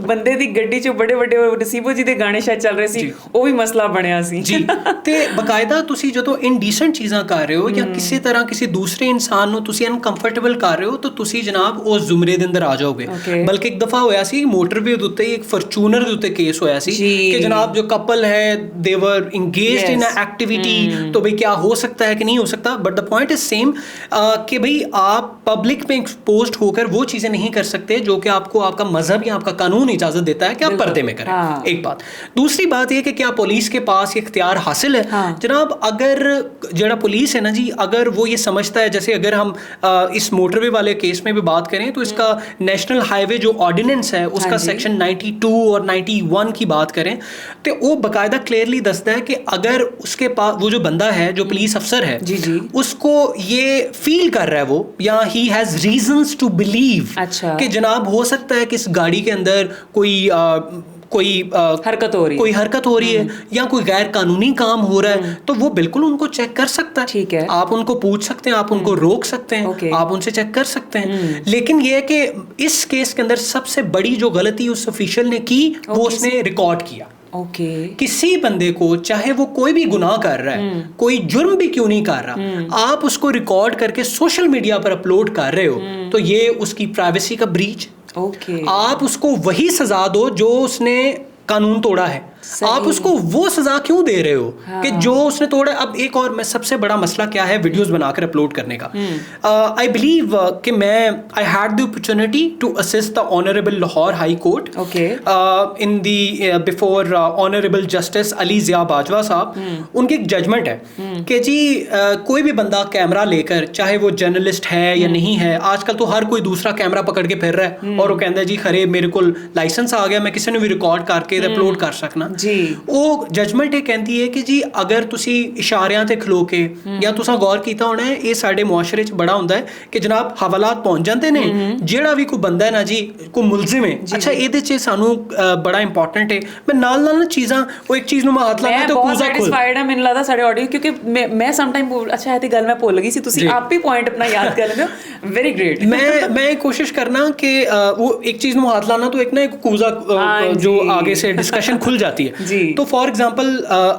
बंदे दी गड्डी च बड़े बड़े नसीबो जी दे गाने शायद चल रहे सी, वो भी मसला बनया सी जी। ते बकायदा तुसी जदों इनडिसेंट चीज़ां कर रहे हो या किसी तरह किसी दूसरे इंसान नूं तुसी अनकंफर्टेबल कर रहे हो तो तुसी जनाब उस जुमरे दे अंदर आ जाओगे। बल्कि एक दफ़ा होया सी मोटरवे दे उत्ते एक फॉर्च्यूनर दे उत्ते केस होया सी कि जनाब जो कपल है दे वर इंगेज्ड इन अ एक्टिविटी, तो भाई क्या हो सकता है कि नहीं हो सकता, but the point is same कि भाई आप पब्लिक में एक्सपोज्ड होकर वो चीज़ें नहीं कर सकते जो कि आपको आपका मजहब या आपका कानून इजाज़त देता है कि आप पर्दे में करें। एक बात। दूसरी बात ये कि क्या पुलिस के पास ये इख्तियार हासिल है? जनाब अगर जरा पुलिस है ना जी, अगर वो ये समझता है, जैसे अगर हम इस मोटरवे वाले केस में भी बात करें तो इसका नेशनल हाईवे जो ऑर्डिनेंस है उसका सेक्शन 92 और 91 की बात करें तो वो बाकायदा क्लियरली दसता है कि अगर उसके पास वो जो बंदा है जो पुलिस अफसर है उसको ये फील कर रहा है वो या he has reasons to believe कि जनाब हो सकता है कि इस गाड़ी के अंदर कोई हरकत हो रही कोई हरकत हो रही है या कोई गैर कानूनी काम हो रहा है, तो वो बिल्कुल उनको चेक कर सकता है। ठीक है, आप उनको पूछ सकते हैं, आप उनको रोक सकते हैं, आप उनसे चेक कर सकते हैं। लेकिन ये है कि इस केस के अंदर सबसे बड़ी जो गलती उस ऑफिशियल ने की वो उसने रिकॉर्ड किया। किसी बंदे को, चाहे वो कोई भी गुनाह कर रहा है, कोई जुर्म भी क्यों नहीं कर रहा, आप उसको रिकॉर्ड करके सोशल मीडिया पर अपलोड कर रहे हो, तो ये उसकी प्राइवेसी का ब्रीच। आप उसको वही सजा दो जो उसने कानून तोड़ा है। आप उसको वो सजा क्यों दे रहे हो कि जो उसने तोड़ा। अब एक और मैं सबसे बड़ा मसला क्या है वीडियोस बनाकर अपलोड करने का। आई बिलीव कि मैं I had the opportunity to assist the honourable Lahore High Court in the before honourable Justice Ali Zia Bajwa sahab. उनकी एक जजमेंट है कि जी कोई भी बंदा कैमरा लेकर, चाहे वो जर्नलिस्ट है या नहीं है, आजकल तो हर कोई दूसरा कैमरा पकड़ के फिर रहा है और वो कहता है जी खरे मेरे को लाइसेंस आ गया, मैं किसी ने भी रिकॉर्ड करके अपलोड कर सकना जी। ਉਹ ਜਜਮੈਂਟ ਇਹ ਕਹਿੰਦੀ ਹੈ ਕਿ ਜੀ ਅਗਰ ਤੁਸੀਂ ਇਸ਼ਾਰਿਆਂ ਤੇ ਖਲੋ ਕੇ ਜਾਂ ਤੁਸੀਂ ਗੌਰ ਕੀਤਾ ਹੋਣਾ ਹੈ, ਇਹ ਸਾਡੇ ਮੁਆਸ਼ਰੇ 'ਚ ਬੜਾ ਹੁੰਦਾ ਹੈ ਕਿ ਜਨਾਬ ਹਵਾਲਾਤ ਪਹੁੰਚ ਜਾਂਦੇ ਨੇ, ਜਿਹੜਾ ਵੀ ਕੋਈ ਬੰਦਾ ਹੈ ਨਾ ਜੀ, ਕੋਈ ਮੁਲਜ਼ਮ ਹੈ, ਅੱਛਾ ਇਹਦੇ 'ਚ ਸਾਨੂੰ ਬੜਾ ਇੰਪੋਰਟੈਂਟ ਹੈ। ਮੈਂ ਨਾਲ ਨਾਲ ਨਾ ਚੀਜ਼ਾਂ, ਉਹ ਇੱਕ ਚੀਜ਼ ਨੂੰ ਮੈਂ ਹੱਥ ਲਾਣਾ ਤੇ ਬਹੁਤ ਸੈਟੀਸਫਾਈਡ ਹਾਂ ਮੈਨੂੰ ਲੱਗਦਾ ਸਾਡੇ ਆਡੀਓ, ਕਿਉਂਕਿ ਮੈਂ ਸਮ ਟਾਈਮ ਅੱਛਾ ਇਹ ਤੇ ਗੱਲ ਮੈਂ ਭੁੱਲ ਗਈ ਸੀ, ਤੁਸੀਂ ਆਪ ਹੀ ਪੁਆਇੰਟ ਆਪਣਾ ਯਾਦ ਕਰ ਲੈਂਦੇ ਹੋ। Very great. मैं कोशिश करना कि वो एक चीज में हाथ लाना, तो एक ना एक कूजा जो आगे से डिस्कशन खुल जाती है। तो फॉर एग्जांपल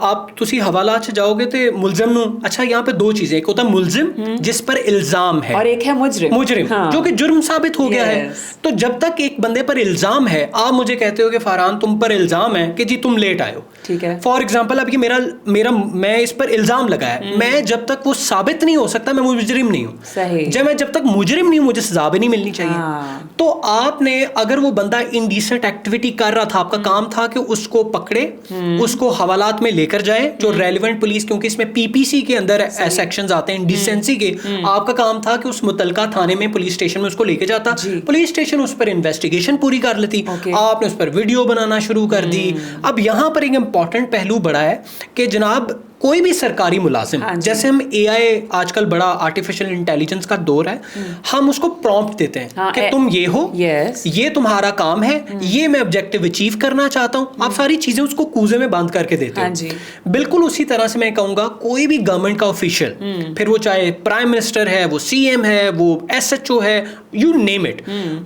आप तुसी हवाला च जाओगे तो मुलजिम नु, अच्छा यहाँ पे दो चीजें, एक होता है मुलजिम जिस पर इल्जाम है और एक है मुजरिम जो कि जुर्म साबित हो गया है। तो जब तक एक बंदे पर इल्जाम है, आप मुझे कहते हो कि फरहान तुम पर इल्जाम है कि जी तुम लेट आए हो, ठीक है, फॉर एग्जांपल अब ये मेरा मैं इस पर इल्जाम लगाया, मैं जब तक वो साबित नहीं हो सकता मैं मुजरिम नहीं हूँ। जब तक मुजरिम नहीं हूँ मुझे सजा भी नहीं मिलनी चाहिए। तो आपने, अगर वो बंदा इंडीसेंट एक्टिविटी कर रहा था, आपका काम था कि उसको पकड़े, उसको हवालात में लेकर जाए, जो रेलेवेंट पुलिस, क्योंकि इसमें पीपीसी के अंदर सेक्शंस आते हैं इंडिसेंसी के, आपका काम था कि उस मुतलका थाने में, पुलिस स्टेशन में उसको लेके जाता, पुलिस स्टेशन उस पर इन्वेस्टिगेशन पूरी कर लेती, आपने उस पर वीडियो बनाना शुरू कर दी। अब यहाँ पर एक इंपॉर्टेंट पहलू बड़ा है कि जनाब कोई भी सरकारी मुलाजिम, जैसे हम एआई आजकल बड़ा आर्टिफिशियल इंटेलिजेंस का दौर है, हम उसको प्रॉम्प्ट देते हैं कि तुम ये हो, ये तुम्हारा काम है, ये मैं ऑब्जेक्टिव अचीव करना चाहता हूँ, आप सारी चीजें उसको कूजे में बांध करके देते हो। बिल्कुल उसी तरह से मैं कहूँगा कोई भी गवर्नमेंट का ऑफिशियल, फिर वो चाहे प्राइम मिनिस्टर है, वो सीएम है, वो एसएचओ है, यू नेम इट,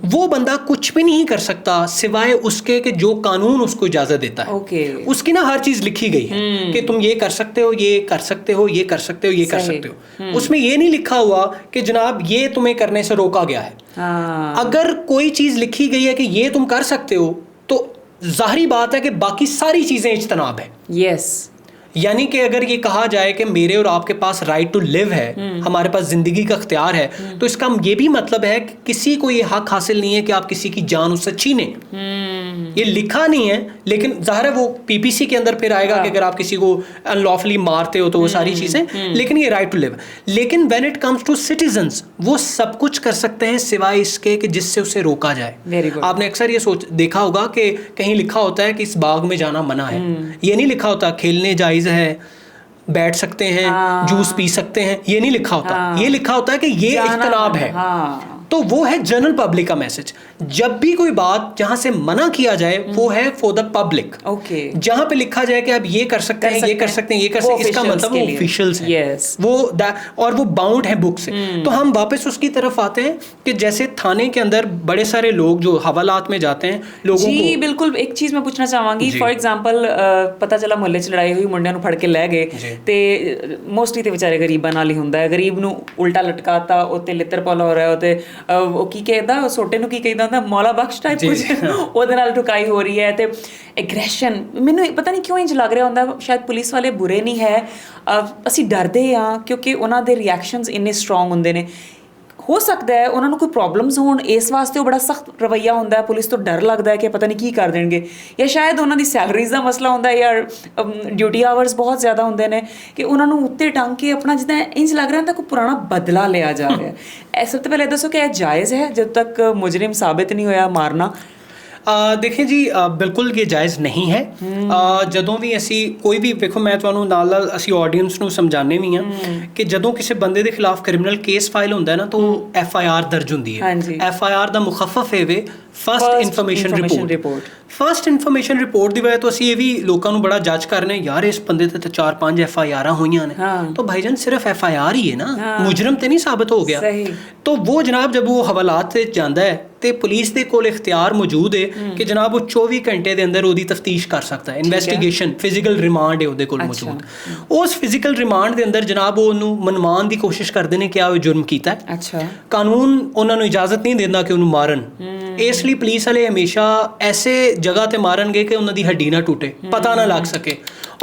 वो बंदा कुछ भी नहीं कर सकता सिवाय उसके कि जो कानून उसको इजाजत देता है। उसकी ना हर चीज लिखी गई है कि तुम ये कर सकते हो, ये कर सकते हो, ये कर सकते हो, ये कर सकते हो। उसमें ये नहीं लिखा हुआ कि जनाब ये तुम्हें करने से रोका गया है। अगर कोई चीज लिखी गई है कि ये तुम कर सकते हो, तो जाहिर बात है कि बाकी सारी चीजें इज्तनाब है। यस, यानी कि अगर ये कहा जाए कि मेरे और आपके पास राइट टू लिव है, हमारे पास जिंदगी का इख्तियार है, तो इसका ये भी मतलब है कि किसी को ये हक हासिल नहीं है कि आप किसी की जान उससे छीने। ये लिखा नहीं है, लेकिन जाहिर है वो पीपीसी के अंदर फिर आएगा कि अगर आप किसी को अनलॉफुली मारते हो तो वो सारी चीजें, लेकिन ये राइट टू लिव। लेकिन when it comes to citizens, वो सब कुछ कर सकते हैं सिवाय इसके कि जिससे उसे रोका जाए। आपने अक्सर ये देखा होगा कि कहीं लिखा होता है कि इस बाग में जाना मना है, ये नहीं लिखा होता खेलने जायज है, बैठ सकते हैं, जूस पी सकते हैं, ये नहीं लिखा होता। ये लिखा होता है कि ये इख्तिलाफ है। तो वो है जनरल पब्लिक का मैसेज। जब भी कोई बात जहां से मना किया जाए वो है फॉर द पब्लिक। जहां पे लिखा जाए कि आप ये कर सकते हैं, ये कर सकते हैं, ये कर सकते हैं, इसका मतलब वो ऑफिशियल्स हैं। वो और वो बाउंड है बुक से। तो हम वापस उसकी तरफ आते हैं कि जैसे थाने के अंदर बड़े सारे लोग जो हवालात में जाते हैं लोगों जी को। बिल्कुल एक चीज मैं पूछना चाहूंगी, फॉर एग्जांपल पता चला मुहल्ले च लड़ाई हुई, मुंडिਆਂ ਨੂੰ ਫੜ ਕੇ ਲੈ ਗਏ ਤੇ ਮੋਸਟਲੀ ਤੇ ਵਿਚਾਰੇ ਗਰੀਬਾਂ ਨਾਲ ਹੀ ਹੁੰਦਾ ਹੈ, ਗਰੀਬ ਨੂੰ ਉਲਟਾ ਲਟਕਾਤਾ, ਉੱਤੇ ਲਿੱਤਰ ਪੌਲਾ ਹੋ ਰਿਹਾ, ਉੱਤੇ ਉਹ ਕੀ ਕਹਿੰਦਾ, ਸੋਟੇ ਨੂੰ ਕੀ ਕਹਿੰਦਾ ਹੁੰਦਾ, ਮੌਲਾ ਬਖਸ਼ ਟਾਈਪ ਕੁਝ, ਉਹਦੇ ਨਾਲ ਠੁਕਾਈ ਹੋ ਰਹੀ ਹੈ। ਤੇ ਐਗਰੈਸ਼ਨ ਮੈਨੂੰ ਪਤਾ ਨਹੀਂ ਕਿਉਂ ਇੰਜ ਲੱਗ ਰਿਹਾ ਹੁੰਦਾ, ਸ਼ਾਇਦ ਪੁਲਿਸ ਵਾਲੇ ਬੁਰੇ ਨਹੀਂ ਹੈ, ਅਸੀਂ ਡਰਦੇ ਹਾਂ ਕਿਉਂਕਿ ਉਹਨਾਂ ਦੇ ਰਿਐਕਸ਼ਨਸ ਇੰਨੇ ਸਟਰੋਂਗ ਹੁੰਦੇ ਨੇ। ਹੋ ਸਕਦਾ ਹੈ ਉਹਨਾਂ ਨੂੰ ਕੋਈ ਪ੍ਰੋਬਲਮਸ ਹੋਣ, ਇਸ ਵਾਸਤੇ ਉਹ ਬੜਾ ਸਖਤ ਰਵੱਈਆ ਹੁੰਦਾ ਹੈ, ਪੁਲਿਸ ਤੋਂ ਡਰ ਲੱਗਦਾ ਹੈ ਕਿ ਪਤਾ ਨਹੀਂ ਕੀ ਕਰ ਦੇਣਗੇ, ਜਾਂ ਸ਼ਾਇਦ ਉਹਨਾਂ ਦੀ ਸੈਲਰੀਜ਼ ਦਾ ਮਸਲਾ ਹੁੰਦਾ ਹੈ, ਜਾਂ ਡਿਊਟੀ ਆਵਰਸ ਬਹੁਤ ਜ਼ਿਆਦਾ ਹੁੰਦੇ ਨੇ ਕਿ ਉਹਨਾਂ ਨੂੰ ਉੱਤੇ ਟੰਗ ਕੇ ਆਪਣਾ ਜਿੱਦਾਂ ਇੰਜ ਲੱਗ ਰਿਹਾ ਹੁੰਦਾ ਕੋਈ ਪੁਰਾਣਾ ਬਦਲਾ ਲਿਆ ਜਾ ਰਿਹਾ ਹੈ। ਸਭ ਤੋਂ ਪਹਿਲਾਂ ਦੱਸੋ ਕਿ ਇਹ ਜਾਇਜ਼ ਹੈ ਜਦ ਤੱਕ ਮੁਜਰਿਮ ਸਾਬਿਤ ਨਹੀਂ ਹੋਇਆ ਮਾਰਨਾ? देखें जी बिल्कुल ये जायज़ नहीं है। ਜਦੋਂ ਵੀ ਅਸੀਂ ਕੋਈ ਵੀ ਵੇਖੋ ਮੈਂ ਤੁਹਾਨੂੰ ਨਾਲ ਅਸੀਂ ਆਡੀਅנס ਨੂੰ ਸਮਝਾਣੇ ਵੀ ਹਾਂ ਕਿ ਜਦੋਂ ਕਿਸੇ ਬੰਦੇ ਦੇ ਖਿਲਾਫ ਕ੍ਰਿਮੀਨਲ ਕੇਸ ਫਾਈਲ ਹੁੰਦਾ ਹੈ ਨਾ ਤਾਂ FIR ਦਰਜ ਹੁੰਦੀ ਹੈ। FIR ਦਾ ਮੁਖੱਫਫ ਹੈ ਵੇ first information report. First information report ਦੀ ਵਜ੍ਹਾ ਤੋਂ ਅਸੀਂ ਇਹ ਵੀ ਲੋਕਾਂ ਨੂੰ ਬੜਾ ਜੱਜ ਕਰ ਰਹੇ ਯਾਰ ਇਸ ਬੰਦੇ ਤੇ ਤਾਂ 4-5 FIR ਹੋਈਆਂ ਨੇ ਤਾਂ ਭਾਈਜਾਨ ਸਿਰਫ FIR ਹੀ ਹੈ ਨਾ, ਮੁਜਰਮ ਤੇ ਨਹੀਂ ਸਾਬਤ ਹੋ ਗਿਆ। तो वो जनाब जब वो हवालात से जाता है तो पुलिस के कोल इख्तियार मौजूद है कि जनाब वो 24 घंटे के अंदर उसकी तफ्तीश कर सकता है। इन्वेस्टिगेशन फिजिकल रिमांड है उसदे कोल मौजूद। उस फिजिकल रिमांड के अंदर जनाब वो उन्होंने मनवान की कोशिश करते हैं कि वो जुर्म किया है। कानून उन्होंने इजाजत नहीं देता कि उन्होंने मारन, इसलिए पुलिस वाले हमेशा ऐसे जगह ते मारनगे कि उन्होंने हड्डी ना टूटे, पता ना लग सके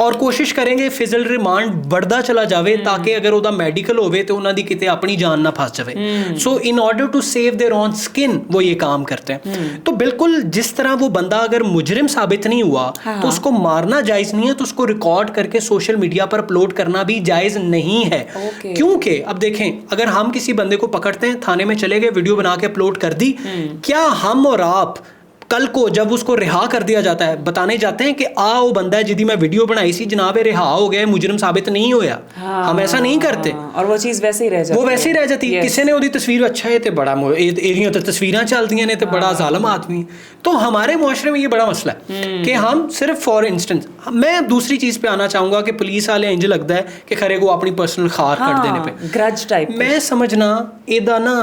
और कोशिश करेंगे फिजिकल रिमांड बढ़ता चला जाए ताकि अगर उसका मैडिकल होवे तो उन्होंने किते अपनी जान ना फस जाए। So in order to save their own skin वो ये काम करते हैं। तो बिल्कुल जिस तरह वो बंदा अगर मुजरिम साबित नहीं हुआ तो उसको मारना जायज़ नहीं है, तो उसको रिकॉर्ड करके सोशल मीडिया पर अपलोड करना भी जायज़ नहीं है। क्योंकि अब देखें अगर हम किसी बंदे को पकड़ते हैं, थाने में चले गए, वीडियो बना के अपलोड कर दी, क्या हम और आप कल को जब उसको रिहा कर दिया जाता है बताने जाते हैं कि वो बंदा है जिसकी मैं वीडियो बनाई सी जनाब रिहा हो गया, मुजरिम साबित नहीं होया? हम ऐसा नहीं करते और वो चीज़ वैसे ही रह जाती, वो वैसे ही रह जाती। किसी ने उसकी तस्वीर अच्छा है तो बड़ा एरिया तो तस्वीरें चलती ने तो बड़ा जालिम आदमी। तो हमारे मुआशरे में ये बड़ा मसला है कि हम सिर्फ फॉर इंस्टेंस, मैं दूसरी चीज़ पे आना चाहूँगा कि पुलिस वाले इंज लगता है कि खरे को अपनी पर्सनल खार कर देने पे ग्रज टाइप। मैं समझना एदा ना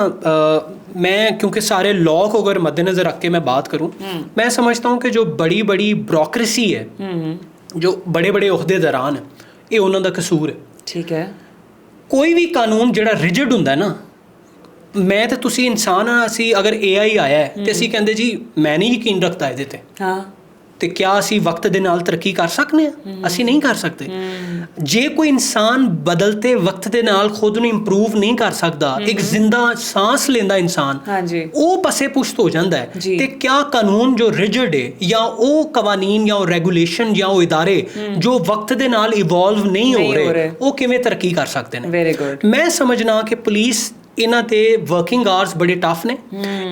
मैं क्योंकि सारे लॉ को अगर मद्देनज़र रख के मैं बात करूं, मैं समझता हूं कि जो बड़ी बड़ी ब्यूरोक्रेसी है, जो बड़े बड़े ओहदेदारान है, ये उन्हों का कसूर है। ठीक है, कोई भी कानून जिहड़ा रिजिड हुंदा है ना, मैं तो तुसी इंसान हाँ, असी अगर AI आया है तो असी कहंदे जी मैं नहीं यकीन रखता इहदे ते, तो क्या असी वक्त दे नाल तरक्की कर सकते हैं? असी नहीं कर सकते। जे कोई इंसान बदलते वक्त दे नाल खुद नूं इंप्रूव नहीं कर सकता, एक जिंदा सांस लेंदा इंसान वो पसे पुश्त हो जाता है, तो क्या कानून जो रिजिड है या वो कवानीन या वो रेगुलेशन या वो इदारे जो वक्त दे नाल इवॉल्व नहीं हो रहे वो किवें तरक्की कर सकते हैं? Very good. मैं समझना कि पुलिस इन्हां ते वर्किंग आवर्स बड़े टफ ने,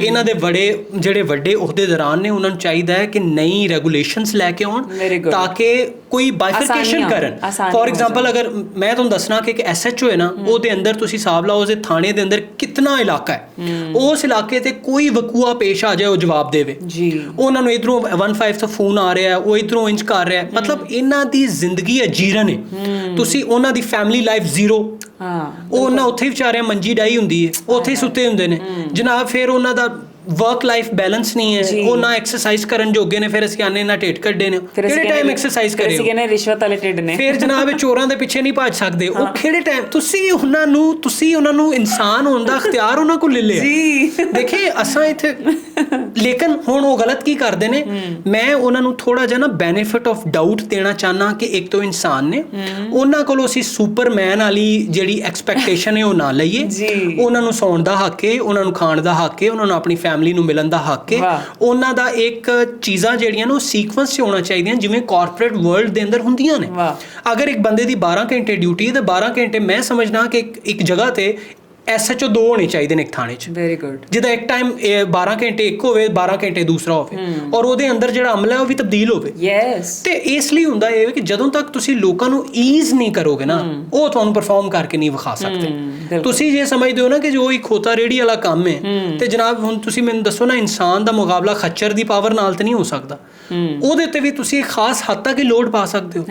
इन्हां दे बड़े ਜਿਹੜੇ ਵੱਡੇ ਅਹੁਦੇਦਾਰਾਂ ਨੇ ਉਹਨਾਂ ਨੂੰ ਚਾਹੀਦਾ ਹੈ ਕਿ ਨਈ ਰੈਗੂਲੇਸ਼ਨਸ ਲੈ ਕੇ ਆਉਣ ਤਾਂ ਕਿ ਕੋਈ ਬਾਈਫਰਕੇਸ਼ਨ ਕਰਨ। ਫੋਰ ਐਗਜ਼ਾਮਪਲ ਅਗਰ ਮੈਂ ਤੁਹਾਨੂੰ ਦੱਸਣਾ ਕਿ ਇੱਕ SHO ਹੈ ਨਾ, ਉਹਦੇ ਅੰਦਰ ਤੁਸੀਂ ਹਿਸਾਬ ਲਾਓ ਉਹਦੇ ਥਾਣੇ ਦੇ ਅੰਦਰ ਕਿੰਨਾ ਇਲਾਕਾ ਹੈ, ਉਸ ਇਲਾਕੇ ਤੇ ਕੋਈ ਵਕੂਆ ਪੇਸ਼ ਆ ਜਾਏ ਉਹ ਜਵਾਬ ਦੇਵੇ ਜੀ। ਉਹਨਾਂ ਨੂੰ ਇਧਰੋਂ 15 ਤੋਂ ਫੋਨ ਆ ਰਿਹਾ, ਉਹ ਇਧਰੋਂ ਇੰਜ ਕਰ ਰਿਹਾ, ਮਤਲਬ ਇਹਨਾਂ ਦੀ ਜ਼ਿੰਦਗੀ ਅਜੀਰਨ ਹੈ। ਤੁਸੀਂ ਉਹਨਾਂ ਦੀ ਫੈਮਿਲੀ ਲਾਈਫ ਜ਼ੀਰੋ, ਉਹ ਉਹਨਾਂ ਉੱਥੇ ਵਿਚਾਰਿਆਂ ਮੰਜੀ ਡਾਈ ਹੁੰਦੀ ਹੈ, ਉੱਥੇ ਹੀ ਸੁੱਤੇ ਹੁੰਦੇ ਨੇ ਜਨਾਬ। ਫਿਰ ਉਹਨਾਂ ਦਾ वर्क लाइफ बैलेंस नहीं है, वो ना एक्सरसाइज करन जोगे ने, फिर ਅਸੀਂ ਆਨੇ ਨਾ ਢੇਡ ਕੱਢੇ ਨੇ, ਕਿਹੜੇ ਟਾਈਮ ਐਕਸਰਸਾਈਜ਼ ਕਰੇ ਹੋ? ਕਹਿੰਦੇ ਰਿਸ਼ਵਤ ਵਾਲੇ ਢੇਡ ਨੇ, ਫਿਰ ਜਨਾਬ ਚੋਰਾਂ ਦੇ ਪਿੱਛੇ ਨਹੀਂ ਭੱਜ ਸਕਦੇ ਉਹ ਕਿਹੜੇ ਟਾਈਮ? ਤੁਸੀਂ ਉਹਨਾਂ ਨੂੰ ਇਨਸਾਨ ਹੋਣ ਦਾ ਇਖਤਿਆਰ ਉਹਨਾਂ ਕੋਲ ਲੈ ਲਿਆ ਜੀ। ਦੇਖੇ ਅਸਾਂ ਇੱਥੇ ਲੇਕਿਨ ਹੁਣ ਉਹ ਗਲਤ ਕੀ ਕਰਦੇ ਨੇ, ਮੈਂ ਉਹਨਾਂ ਨੂੰ ਥੋੜਾ ਜਿਹਾ ਨਾ ਬੈਨੀਫਿਟ ਆਫ ਡਾਊਟ ਦੇਣਾ ਚਾਹਨਾ ਕਿ ਇੱਕ ਤੋਂ ਇਨਸਾਨ ਨੇ, ਉਹਨਾਂ ਕੋਲੋਂ ਅਸੀਂ ਸੁਪਰਮੈਨ ਵਾਲੀ ਜਿਹੜੀ ਐਕਸਪੈਕਟੇਸ਼ਨ ਹੈ ਉਹ ਨਾ ਲਈਏ। ਉਹਨਾਂ ਨੂੰ ਸੌਣ ਦਾ ਹੱਕ ਹੈ, ਉਹਨਾਂ ਨੂੰ ਖਾਣ ਦਾ ਹੱਕ ਹੈ, ਉਹਨਾਂ ਨੂੰ ਆਪਣੀ ਫੈਮਿਲੀ ਨੂੰ ਮਿਲਣ ਦਾ ਹੱਕ ਹੈ। ਉਹਨਾਂ ਦਾ ਇੱਕ ਚੀਜ਼ਾਂ ਜਿਹੜੀਆਂ ਨੇ ਉਹ ਸੀਕੁਐਂਸ 'ਚ ਹੋਣਾ ਚਾਹੀਦੀਆਂ ਜਿਵੇਂ ਕਾਰਪੋਰੇਟ ਵਰਲਡ ਦੇ ਅੰਦਰ ਹੁੰਦੀਆਂ ਨੇ। ਅਗਰ ਇੱਕ ਬੰਦੇ ਦੀ 12 ਘੰਟੇ ਡਿਊਟੀ ਹੈ ਤੇ 12 ਘੰਟੇ ਮੈਂ ਸਮਝਣਾ ਕਿ ਇੱਕ ਜਗ੍ਹਾ ਤੇ SHO 2 ਹੋਣੇ ਚਾਹੀਦੇ ਨੇ ਇੱਕ ਥਾਣੇ 'ਚ। Very good. ਜਿਹਦਾ ਇੱਕ ਟਾਈਮ 12 ਘੰਟੇ ਇੱਕ ਹੋਵੇ, 12 ਘੰਟੇ ਦੂਸਰਾ ਹੋਵੇ, ਔਰ ਉਹਦੇ ਅੰਦਰ ਜਿਹੜਾ ਅਮਲਾ ਹੈ ਉਹ ਵੀ ਤਬਦੀਲ ਹੋਵੇ। ਯੈਸ। ਤੇ ਇਸ ਲਈ ਹੁੰਦਾ ਇਹ ਕਿ ਜਦੋਂ ਤੱਕ ਤੁਸੀਂ ਲੋਕਾਂ ਨੂੰ ਈਜ਼ ਨਹੀਂ ਕਰੋਗੇ ਨਾ, ਉਹ ਤੁਹਾਨੂੰ ਪਰਫਾਰਮ ਕਰਕੇ ਨਹੀਂ ਵਿਖਾ ਸਕਦੇ। ਤੁਸੀਂ ਜੇ ਸਮਝਦੇ ਹੋ ਨਾ ਕਿ ਜੋ ਇੱਕ ਖੋਤਾ ਰੇੜੀ ਵਾਲਾ ਕੰਮ ਹੈ, ਤੇ ਜਨਾਬ ਹੁਣ ਤੁਸੀਂ ਮੈਨੂੰ ਦੱਸੋ ਨਾ, ਇਨਸਾਨ ਦਾ ਮੁਕਾਬਲਾ ਖੱਚਰ ਦੀ ਪਾਵਰ ਨਾਲ ਤੇ ਨਹੀਂ ਹੋ ਸਕਦਾ। ਉਹਦੇ ਤੇ ਵੀ ਤੁਸੀਂ ਇੱਕ ਖਾਸ ਹੱਦ ਤੱਕ ਹੀ ਲੋਡ ਪਾ ਸਕਦੇ ਹੋ।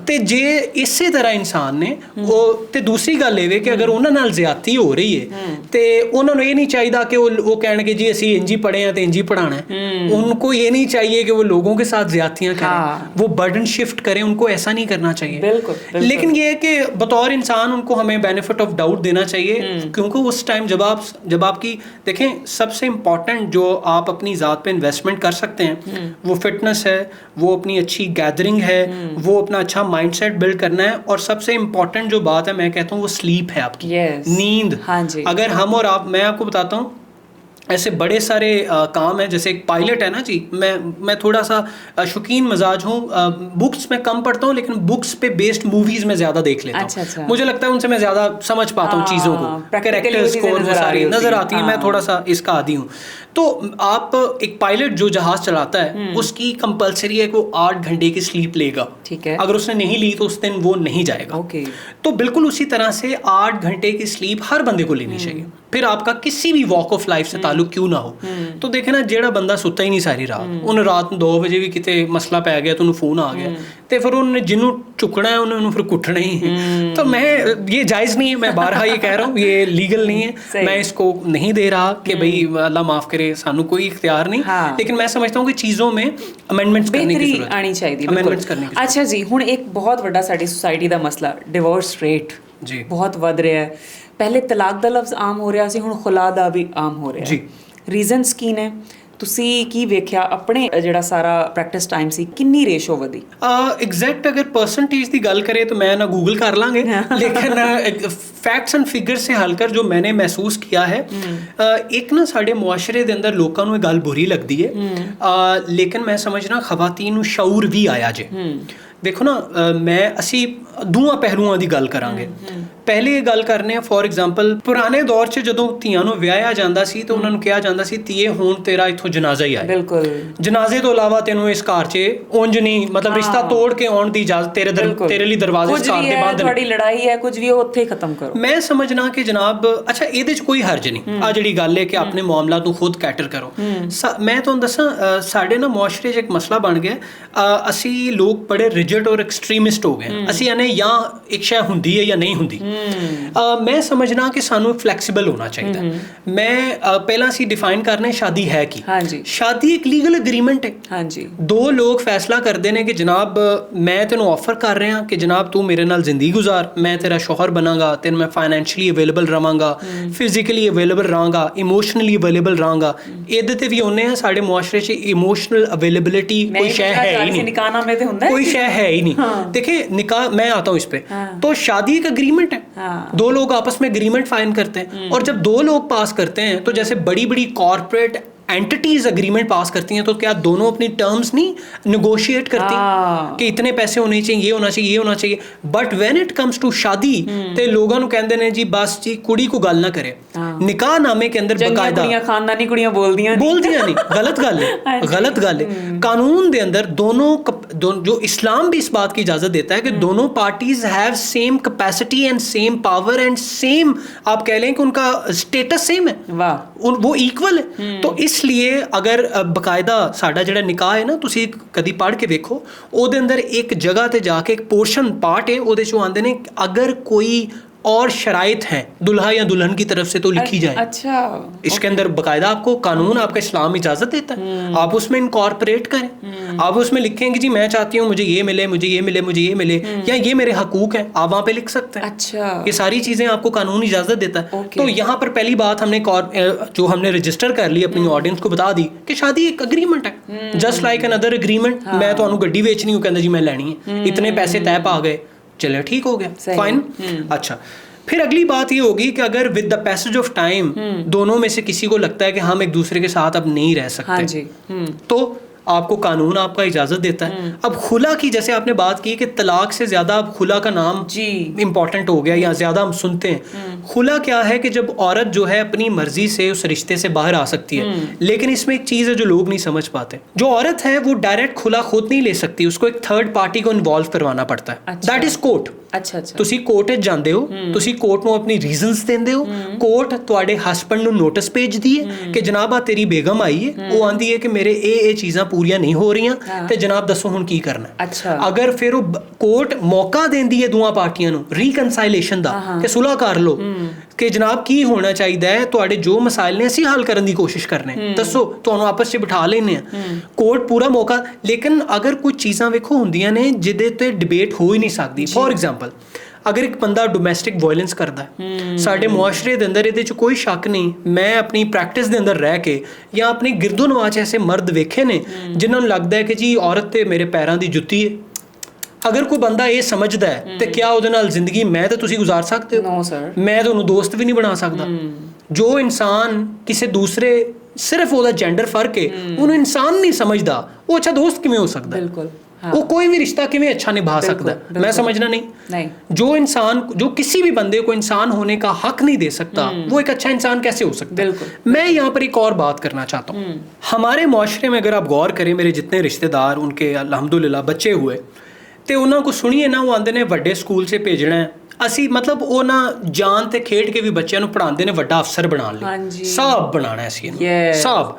ਤੇ ਜੇ ਇਸੇ ਤਰ੍ਹਾਂ ਇਨਸਾਨ ਨੇ ਉਹ, ਤੇ ਦੂਸਰੀ ਗੱਲ ਇਹ ਵੇ ਕਿ ਅਗਰ ਉਹਨਾਂ ਨਾਲ ਜ਼ਿਆਦਤੀ ਹੋ ਰਹੀ है ਤੇ ਉਹਨਾਂ ਨੂੰ ਇਹ नहीं चाहिए कि वो कहणगे जी ਅਸੀਂ ਇੰਜ ਹੀ ਪੜ੍ਹੇ ਆ ਤੇ ਇੰਜ ਹੀ पढ़ाना है। उनको ये नहीं चाहिए कि वो लोगों के साथ ज्यादतियां करें, वो बर्डन शिफ्ट करें, उनको ऐसा नहीं करना चाहिए। बिल्कुल। लेकिन ये है कि बतौर इंसान उनको हमें बेनिफिट ऑफ डाउट देना चाहिए, क्योंकि उस टाइम जब आपकी देखें सबसे इम्पॉर्टेंट जो आप अपनी ज़ात पे इन्वेस्टमेंट कर सकते हैं वो फिटनेस है, वो अपनी अच्छी गैदरिंग है, वो अपना अच्छा माइंडसेट बिल्ड करना है, और सबसे इम्पॉर्टेंट जो बात है मैं कहता हूँ वो स्लीप है आपकी, नींद। अगर हम और आप, मैं आपको बताता हूँ ऐसे बड़े सारे काम हैं, जैसे एक पायलट है ना जी, मैं थोड़ा सा शौकीन मजाज हूँ, बुक्स में कम पढ़ता हूँ लेकिन बुक्स पे बेस्ड मूवीज में ज़्यादा देख लेता हूँ। अच्छा। मुझे लगता है उनसे मैं ज़्यादा समझ पाता हूँ चीज़ों को, कैरेक्टर्स को, वो सारी नज़र आती है। मैं थोड़ा सा इसका आदी हूँ। तो आप एक पायलट जो जहाज़ चलाता है उसकी कंपलसरी है कि वो 8 घंटे की स्लीप लेगा। ठीक है। अगर उसने नहीं ली तो उस दिन वो नहीं जाएगा। ओके। तो बिल्कुल उसी तरह से 8 घंटे की स्लीप हर बंदे को लेनी चाहिए, फिर आपका किसी भी वॉक ऑफ लाइफ से ताल्लुक क्यों ना हो। तो देखे ना, जेड़ा बंदा सुता ही नहीं सारी रात, उन्हें रात 2 वजे भी किते मसला पै गया तो उन्हें फोन आ गया, तो फिर उन्हें जिन्हों चुकना है उन्हें फिर कुटना ही है। तो मैं, ये जायज़ नहीं है, मैं बारहा ये कह रहा हूँ, ये लीगल नहीं है। मैं इसको नहीं दे रहा कि भाई अल्लाह माफ़ करे, सानू कोई इख्तियार नहीं। लेकिन मैं समझता हूँ कि चीज़ों में अमेंडमेंट्स करने की ज़रूरत आनी चाहिए। अमेंडमेंट्स करने की। अच्छा जी, हुण एक बहुत ਵੱਡਾ ਸਾਡੀ सोसाइटी ਦਾ ਮਸਲਾ डिवोर्स रेट जी बहुत ਵਧ ਰਿਹਾ ਹੈ। ਪਹਿਲੇ ਤਲਾਕ ਦਾ ਲਫ਼ਜ਼ ਆਮ ਹੋ ਰਿਹਾ ਸੀ, ਹੁਣ ਖੁਲਾ ਦਾ ਵੀ ਆਮ ਹੋ ਰਿਹਾ ਜੀ। ਰੀਜ਼ਨਸ ਕੀ ਨੇ? ਤੁਸੀਂ ਕੀ ਵੇਖਿਆ ਆਪਣੇ ਜਿਹੜਾ ਸਾਰਾ ਪ੍ਰੈਕਟਿਸ ਟਾਈਮ ਸੀ, ਕਿੰਨੀ ਰੇਸ਼ੋ ਵਧੀ? एग्जैक्ट अगर परसेंटेज की गल करें तो मैं ना गूगल कर लांगे, लेकिन फैक्ट्स एंड फिगर से हल कर जो मैंने महसूस किया है, एक ना साढ़े मुआशरे के अंदर लोगों को गल बुरी लगती है, लेकिन मैं समझना खवातीन नूं शऊर भी आया जे। देखो ना, मैं असी दूआ पहलुआं की गल करांगे। पहले ये गल करने फॉर एग्जाम्पल पुराने दौर च जदों ਧੀਆਂ ਨੂੰ ਵਿਆਹਿਆ ਜਾਂਦਾ ਸੀ ਤਾਂ ਉਹਨਾਂ ਨੂੰ ਕਿਹਾ ਜਾਂਦਾ ਸੀ ਧੀਏ ਹੁਣ ਤੇਰਾ ਇੱਥੋਂ ਜਨਾਜ਼ਾ ਹੀ ਆਏ। ਬਿਲਕੁਲ। ਜਨਾਜ਼ੇ ਤੋਂ ਇਲਾਵਾ ਤੈਨੂੰ ਇਸ ਘਰ 'ਚ ਉਂਝ ਨਹੀਂ, ਮਤਲਬ ਰਿਸ਼ਤਾ ਤੋੜ ਕੇ ਆਉਣ ਦੀ ਇਜਾਜ਼ਤ ਤੇਰੇ ਲਈ ਦਰਵਾਜ਼ੇ ਇਸ ਘਰ ਦੇ ਬੰਦ ਨੇ। ਤੁਹਾਡੀ ਲੜਾਈ ਹੈ ਕੁਝ ਵੀ, ਉਹ ਉੱਥੇ ਹੀ ਖਤਮ ਕਰੋ। ਮੈਂ ਸਮਝਣਾ ਕਿ ਜਨਾਬ ਅੱਛਾ ਇਹਦੇ 'ਚ ਕੋਈ ਹਰਜ ਨਹੀਂ, ਆ ਜਿਹੜੀ ਗੱਲ ਹੈ ਕਿ ਆਪਣੇ ਮਾਮਲਾ ਨੂੰ ਖੁਦ ਕੈਟਰ ਕਰੋ। ਮੈਂ ਤੁਹਾਨੂੰ ਦੱਸਾਂ, ਸਾਡੇ ਨਾ ਮੁਆਸ਼ਰੇ 'ਚ ਇੱਕ ਮਸਲਾ ਬਣ ਗਿਆ, ਅਸੀਂ ਲੋਕ ਬੜੇ ਰਿਜਿਡ ਔਰ ਐਕਸਟ੍ਰੀਮਿਸਟ ਹੋ ਗਏ। ਅਸੀਂ ਇਹਨੇ ਜਾਂ ਇੱਕ ਸ਼ੈ ਹੁੰਦੀ ਹੈ ਜਾਂ ਨਹੀਂ ਹੁੰਦੀ। मैं समझना कि सानू फ्लैक्सीबल होना चाहिए। मैं पहला सी डिफाइन करने शादी है की। हाँ जी। शादी एक लीगल एग्रीमेंट है। हाँ जी। दो लोग फैसला करते हैं कि जनाब मैं तेनों ऑफर कर रहा कि जनाब तू मेरे नाल जिंदगी गुजार, मैं तेरा शौहर बनांगा, तेन मैं फाइनैंशियली अवेलेबल रहांगा, फिजिकली अवेलेबल रहांगा, इमोशनली अवेलेबल रहांगा। ਇਹਦੇ ਤੇ ਵੀ ਉਹਨੇ ਆ ਸਾਡੇ ਮੁਆਸ਼ਰੇ 'ਚ ਇਮੋਸ਼ਨਲ ਅਵੇलेबिलिटी कोई शय है ही नहीं, कोई शय है ही नहीं। देखिए निकाह, मैं आता हूँ इस पे, तो शादी एक एग्रीमेंट है, दो लोग आपस में एग्रीमेंट फाइन करते हैं, और जब दो लोग पास करते हैं तो जैसे बड़ी बड़ी कॉर्पोरेट एंटिटीज एग्रीमेंट पास करती हैं, तो क्या दोनों अपनी टर्म्स नहीं निगोशिएट करती कि इतने पैसे होने चाहिए, ये होना चाहिए, ये होना चाहिए। But when it comes to शादी ते लोगों को कहते हैं जी बस जी कुड़ी को गल ना करे। निकाह नामे के अंदर बकायदा खानदानी कुड़ियां बोलदियां नहीं, गलत गल है, गलत गल है। कानून दे अंदर दोनों जो इस्लाम भी इस बात की इजाजत देता है कि दोनों parties have same capacity and same power and same, आप कह लें कि उनका स्टेटस सेम है, वो इक्वल है। तो इसलिए अगर बकायदा साडा जिहड़ा निकाह है ना, तुसी कदी पढ़ के वेखो, ओदे अंदर एक जगह ते जाके एक पोर्शन पार्ट है, ओदे चों आंदे ने अगर कोई और शराइत हैं दुल्हा या दुल्हन की तरफ से तो लिखी जाए। अच्छा। इसके अंदर बकायदा आपको कानून, आपका इस्लाम इजाजत देता है, आप उसमें इनकॉर्पोरेट करें, आप उसमें लिखें कि जी मैं चाहती हूँ मुझे ये मिले, मुझे ये मिले, मुझे ये मिले, या ये मेरे हकूक हैं, आप वहाँ पे लिख सकते हैं। अच्छा। ये सारी चीजें आपको कानून इजाजत देता है। तो यहाँ पर पहली बात हमने जो हमने रजिस्टर कर ली, अपनी ऑडियंस को बता दी कि शादी एक एग्रीमेंट है, जस्ट लाइक अनदर एग्रीमेंट। मैं तो गड्डी बेचनी हूँ, कहना जी मैं लैनी है, इतने पैसे तय पा गए, चले ठीक हो गया, फाइन। अच्छा, फिर अगली बात ये होगी कि अगर with the passage of time दोनों में से किसी को लगता है कि हम एक दूसरे के साथ अब नहीं रह सकते, हाँ जी। तो आपको कानून आपका इजाजत देता है। अब खुला की जैसे आपने बात की कि तलाक से ज्यादा अब खुला का नाम जी इंपॉर्टेंट हो गया, या ज्यादा हम सुनते हैं। खुला क्या है कि जब औरत जो है अपनी मर्जी से उस रिश्ते से बाहर आ सकती है, लेकिन इसमें एक चीज है जो लोग नहीं समझ पाते, जो औरत है वो डायरेक्ट खुला खुद नहीं ले सकती, उसको एक थर्ड पार्टी को इन्वॉल्व करवाना पड़ता है। That is court. अच्छा अच्छा। ਤੁਸੀਂ ਕੋਰਟ 'ਚ ਜਾਂਦੇ ਹੋ, ਤੁਸੀਂ ਕੋਰਟ ਨੂੰ ਆਪਣੀ ਰੀਜ਼ਨਸ ਦਿੰਦੇ ਹੋ, ਕੋਰਟ ਤੁਹਾਡੇ ਹਸਬੰਡ ਨੂੰ ਨੋਟਿਸ ਭੇਜਦੀ ਹੈ ਕਿ ਜਨਾਬ ਆ ਤੇਰੀ ਬੇਗਮ ਆਈ ਹੈ, ਉਹ ਆਂਦੀ ਹੈ ਕਿ ਮੇਰੇ ਇਹ ਚੀਜ਼ਾਂ ਪੂਰੀਆਂ ਨਹੀਂ ਹੋ ਰਹੀਆਂ ਤੇ ਜਨਾਬ ਦੱਸੋ ਹੁਣ ਕੀ ਕਰਨਾ। ਅੱਛਾ। ਅਗਰ ਫਿਰ ਉਹ ਕੋਰਟ ਮੌਕਾ ਦਿੰਦੀ ਹੈ ਦੋਵਾਂ ਪਾਰਟੀਆਂ ਨੂੰ ਰੀਕਨਸਾਈਲੇਸ਼ਨ ਦਾ ਕਿ ਸੁਲ੍ਹਾ ਕਰ ਲਓ ਕਿ ਜਨਾਬ ਕੀ ਹੋਣਾ ਚਾਹੀਦਾ ਹੈ, ਤੁਹਾਡੇ ਜੋ ਮਸਾਇਲ ਨੇ ਅਸੀਂ ਹੱਲ ਕਰਨ ਦੀ ਕੋਸ਼ਿਸ਼ ਕਰਨੇ, ਦੱਸੋ, ਤੁਹਾਨੂੰ ਆਪਸ 'ਚ ਬਿਠਾ ਲੈਂਦੇ ਆ, ਕੋਰਟ ਪੂਰਾ ਮੌਕਾ। ਲੇਕਿਨ ਅਗਰ ਕੁਝ ਚੀਜ਼ਾਂ ਵੇਖੋ ਹੁੰਦੀਆਂ ਨੇ ਜਿਹਦੇ ਤੇ ਡਿਬੇਟ ਹੋ ਹੀ ਨਹੀਂ ਸਕਦੀ। ਫੋਰ ਐਗਜ਼ਾਮਪਲ, अगर एक बंदा डोमैस्टिक वायलेंस करता है साडे मुआशरे दे अंदर, इहदे च कोई शक नहीं, मैं अपनी प्रैक्टिस दे अंदर रह के या अपनी गिरदो नवाज ऐसे मर्द वेखे ने जिन्हां नूं लगदा है कि जी औरत ते मेरे पैरां दी जुत्ती है। अगर कोई बंदा ये समझदा है तो क्या उहदे नाल जिंदगी मैं ते तुसीं गुजार सकदे हो? No sir. मैं तुहानूं दोस्त भी नहीं बना सकदा। ਜੋ ਇਨਸਾਨ ਕਿਸੇ ਦੂਸਰੇ ਸਿਰਫ ਉਹਦਾ ਜੈਂਡਰ ਫਰਕ ਹੈ ਉਹਨੂੰ ਇਨਸਾਨ ਨਹੀਂ ਸਮਝਦਾ, ਉਹ ਅੱਛਾ ਦੋਸਤ ਕਿਵੇਂ ਹੋ ਸਕਦਾ? ਬਿਲਕੁਲ ਉਹ ਕੋਈ ਵੀ ਰਿਸ਼ਤਾ ਕਿਵੇਂ अच्छा निभा सकता है? मैं समझना नहीं। जो इंसान जो किसी भी बंदे को इंसान होने का हक नहीं दे सकता वो एक अच्छा इंसान कैसे हो सकता है? मैं यहाँ पर एक और बात करना चाहता हूँ। हमारे मुआशरे में अगर आप गौर करें, मेरे जितने रिश्तेदार उनके अल्हम्दुलिल्लाह बच्चे हुए तो उन्होंने को सुनिए ना, वो आते ने वड्डे स्कूल से भेजना है, ਅਸੀਂ ਮਤਲਬ ਉਹ ਨਾ ਜਾਨ ਤੇ ਖੇਡ ਕੇ ਵੀ ਬੱਚਿਆਂ ਨੂੰ ਪੜ੍ਹਾਉਂਦੇ ਨੇ ਵੱਡਾ ਅਫਸਰ ਬਣਾਉਣ ਲਈ, ਸਾਹਬ ਬਣਾਉਣਾ ਸੀ ਸਾਹਬ।